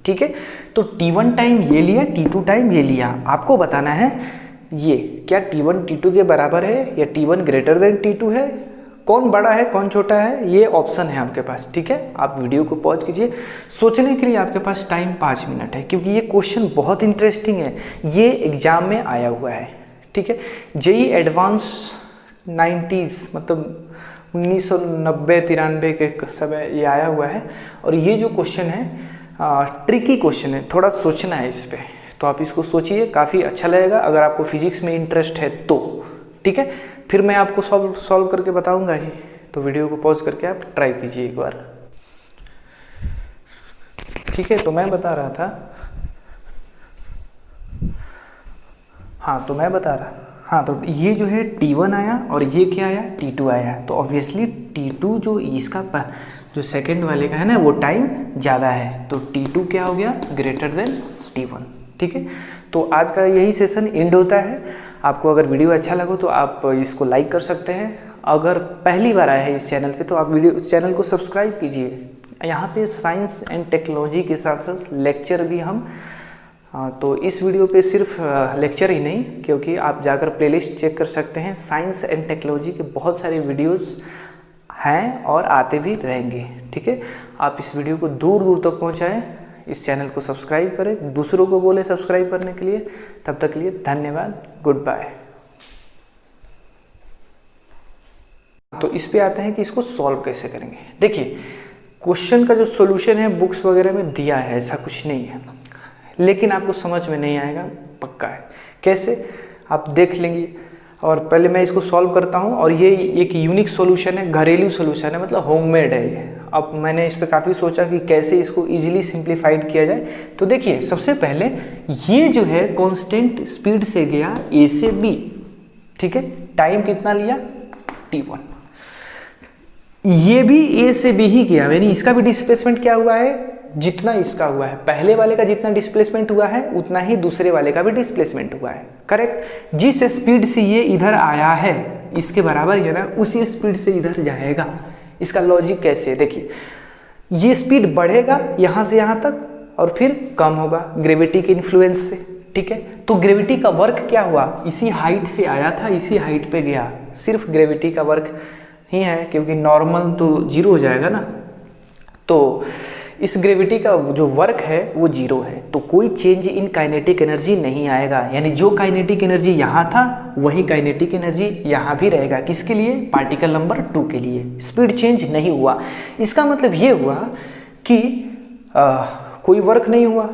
ठीक है। तो t1 टाइम ये लिया, t2 टाइम ये लिया। आपको बताना है ये क्या t1 t2 के बराबर है या t1 ग्रेटर देन t2 है, कौन बड़ा है कौन छोटा है, ये ऑप्शन है आपके पास, ठीक है। आप वीडियो को पॉज कीजिए, सोचने के लिए आपके पास टाइम 5 मिनट है, क्योंकि ये क्वेश्चन बहुत इंटरेस्टिंग है, ये एग्जाम में आया हुआ है, ठीक है। जेई एडवांस 90s मतलब 1990-93 के समय ये आया हुआ है और ये जो क्वेश्चन है ट्रिकी क्वेश्चन है, थोड़ा सोचना है इस पर। तो आप इसको सोचिए, काफ़ी अच्छा लगेगा अगर आपको फिजिक्स में इंटरेस्ट है तो, ठीक है। फिर मैं आपको सॉल्व करके बताऊंगा ही, तो वीडियो को पॉज करके आप ट्राई कीजिए एक बार, ठीक है। तो मैं बता रहा था, हाँ, तो ये जो है t1 आया और ये क्या आया t2 आया, तो ऑब्वियसली t2 जो इसका जो सेकंड वाले का है ना वो टाइम ज़्यादा है, तो t2 क्या हो गया ग्रेटर देन t1, ठीक है। तो आज का यही सेशन एंड होता है। आपको अगर वीडियो अच्छा लगा तो आप इसको लाइक कर सकते हैं। अगर पहली बार आए हैं इस चैनल पे तो आप चैनल को सब्सक्राइब कीजिए। यहाँ पे साइंस एंड टेक्नोलॉजी के साथ साथ लेक्चर भी हम तो इस वीडियो पे सिर्फ लेक्चर ही नहीं, क्योंकि आप जाकर प्लेलिस्ट चेक कर सकते हैं, साइंस एंड टेक्नोलॉजी के बहुत सारे वीडियोस हैं और आते भी रहेंगे, ठीक है। आप इस वीडियो को दूर दूर तक पहुँचाएँ, इस चैनल को सब्सक्राइब करें, दूसरों को बोले सब्सक्राइब करने के लिए। तब तक के लिए धन्यवाद, गुड बाय। तो इस पे आते हैं कि इसको सॉल्व कैसे करेंगे। देखिए क्वेश्चन का जो सॉल्यूशन है बुक्स वगैरह में दिया है, ऐसा कुछ नहीं है, लेकिन आपको समझ में नहीं आएगा, पक्का है। कैसे आप देख लेंगे, और पहले मैं इसको सॉल्व करता हूँ। और ये एक यूनिक सॉल्यूशन है, घरेलू सॉल्यूशन है, मतलब होममेड है ये। अब मैंने इस पर काफ़ी सोचा कि कैसे इसको इजीली सिंप्लीफाइड किया जाए। तो देखिए सबसे पहले ये जो है कांस्टेंट स्पीड से गया ए से बी, ठीक है, टाइम कितना लिया t1। ये भी ए से बी ही गया, यानी इसका भी डिस्प्लेसमेंट क्या हुआ है, जितना इसका हुआ है, पहले वाले का जितना डिस्प्लेसमेंट हुआ है उतना ही दूसरे वाले का भी डिस्प्लेसमेंट हुआ है, करेक्ट। जिस स्पीड से ये इधर आया है इसके बराबर है ना, उसी स्पीड से इधर जाएगा। इसका लॉजिक कैसे है, देखिए ये स्पीड बढ़ेगा यहाँ से यहाँ तक और फिर कम होगा ग्रेविटी के इन्फ्लुएंस से, ठीक है। तो ग्रेविटी का वर्क क्या हुआ, इसी हाइट से आया था इसी हाइट पे गया, सिर्फ ग्रेविटी का वर्क ही है, क्योंकि नॉर्मल तो जीरो हो जाएगा ना। तो इस ग्रेविटी का जो वर्क है वो 0 है, तो कोई चेंज इन काइनेटिक एनर्जी नहीं आएगा। यानी जो काइनेटिक एनर्जी यहाँ था वही काइनेटिक एनर्जी यहाँ भी रहेगा। किसके लिए? पार्टिकल नंबर 2 के लिए। स्पीड चेंज नहीं हुआ। इसका मतलब ये हुआ कि कोई वर्क नहीं हुआ,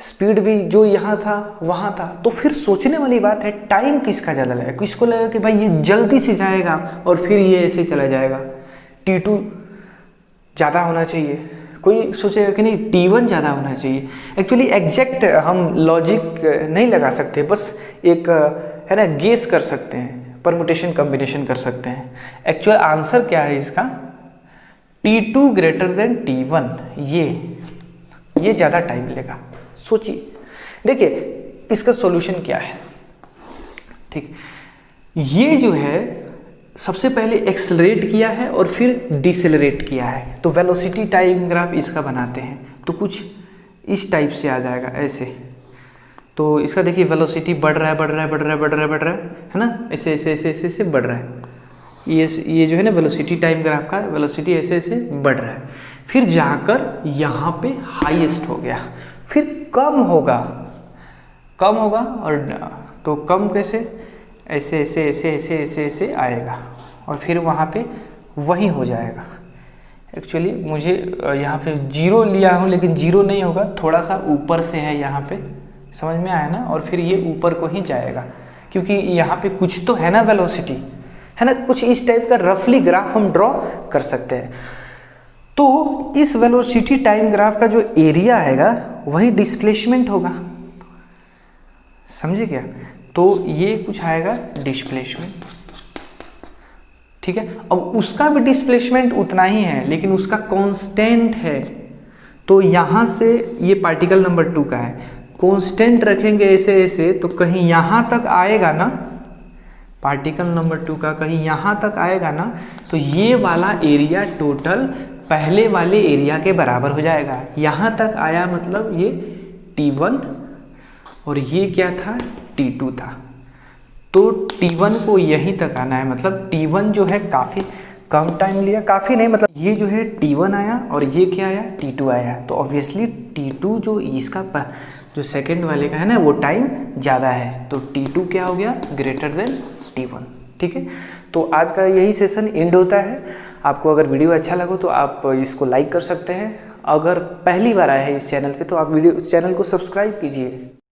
स्पीड भी जो यहाँ था वहाँ था। तो फिर सोचने वाली बात है, टाइम किसका ज़्यादा लगेगा? किसको लगेगा कि भाई ये जल्दी से जाएगा और फिर ये ऐसे चला जाएगा, T2 ज़्यादा होना चाहिए। कोई सोचेगा कि नहीं T1 ज़्यादा होना चाहिए। एक्चुअली एग्जैक्ट हम लॉजिक नहीं लगा सकते, बस एक है ना गेस कर सकते हैं, परमुटेशन कम्बिनेशन कर सकते हैं। एक्चुअल आंसर क्या है इसका? T2 ग्रेटर देन T1, ये ज़्यादा टाइम लेगा। सोचिए, देखिए इसका सॉल्यूशन क्या है। ठीक, ये जो है सबसे पहले एक्सेलरेट किया है और फिर डिसेलरेट किया है, तो वेलोसिटी टाइम ग्राफ इसका बनाते हैं तो कुछ इस टाइप से आ जाएगा ऐसे। तो इसका देखिए वेलोसिटी बढ़ रहा है है ना, ऐसे बढ़ रहा है। ये जो है ना वेलोसिटी टाइम ग्राफ का वेलोसिटी ऐसे बढ़ रहा है, फिर जाकर यहाँ पे हाईएस्ट हो गया, फिर कम होगा और तो कम कैसे? ऐसे आएगा और फिर वहाँ पे वही हो जाएगा। एक्चुअली मुझे यहाँ पे 0 लिया हूँ, लेकिन 0 नहीं होगा, थोड़ा सा ऊपर से है यहाँ पे, समझ में आया ना? और फिर ये ऊपर को ही जाएगा, क्योंकि यहाँ पे कुछ तो है ना वेलोसिटी, है ना? कुछ इस टाइप का रफली ग्राफ हम ड्रॉ कर सकते हैं। तो इस वेलोसिटी टाइम ग्राफ का जो एरिया आएगा वही डिस्प्लेसमेंट होगा, समझे क्या? तो ये कुछ आएगा डिस्प्लेसमेंट, ठीक है। अब उसका भी डिस्प्लेसमेंट उतना ही है, लेकिन उसका कांस्टेंट है। तो यहाँ से ये पार्टिकल नंबर 2 का है, कांस्टेंट रखेंगे ऐसे तो कहीं यहाँ तक आएगा ना, पार्टिकल नंबर 2 का कहीं यहाँ तक आएगा ना, तो ये वाला एरिया टोटल पहले वाले एरिया के बराबर हो जाएगा। यहाँ तक आया मतलब ये T1 और ये क्या था? T2 था। तो T1 को यहीं तक आना है, मतलब T1 जो है काफ़ी कम टाइम लिया, काफ़ी नहीं मतलब ये जो है T1 आया और ये क्या आया? T2 आया। तो ऑब्वियसली T2 जो इसका जो सेकंड वाले का है ना वो टाइम ज़्यादा है, तो T2 क्या हो गया? ग्रेटर देन T1, ठीक है। तो आज का यही सेशन एंड होता है। आपको अगर वीडियो अच्छा लगा तो आप इसको लाइक कर सकते हैं। अगर पहली बार आए हैं इस चैनल पे तो आप चैनल को सब्सक्राइब कीजिए।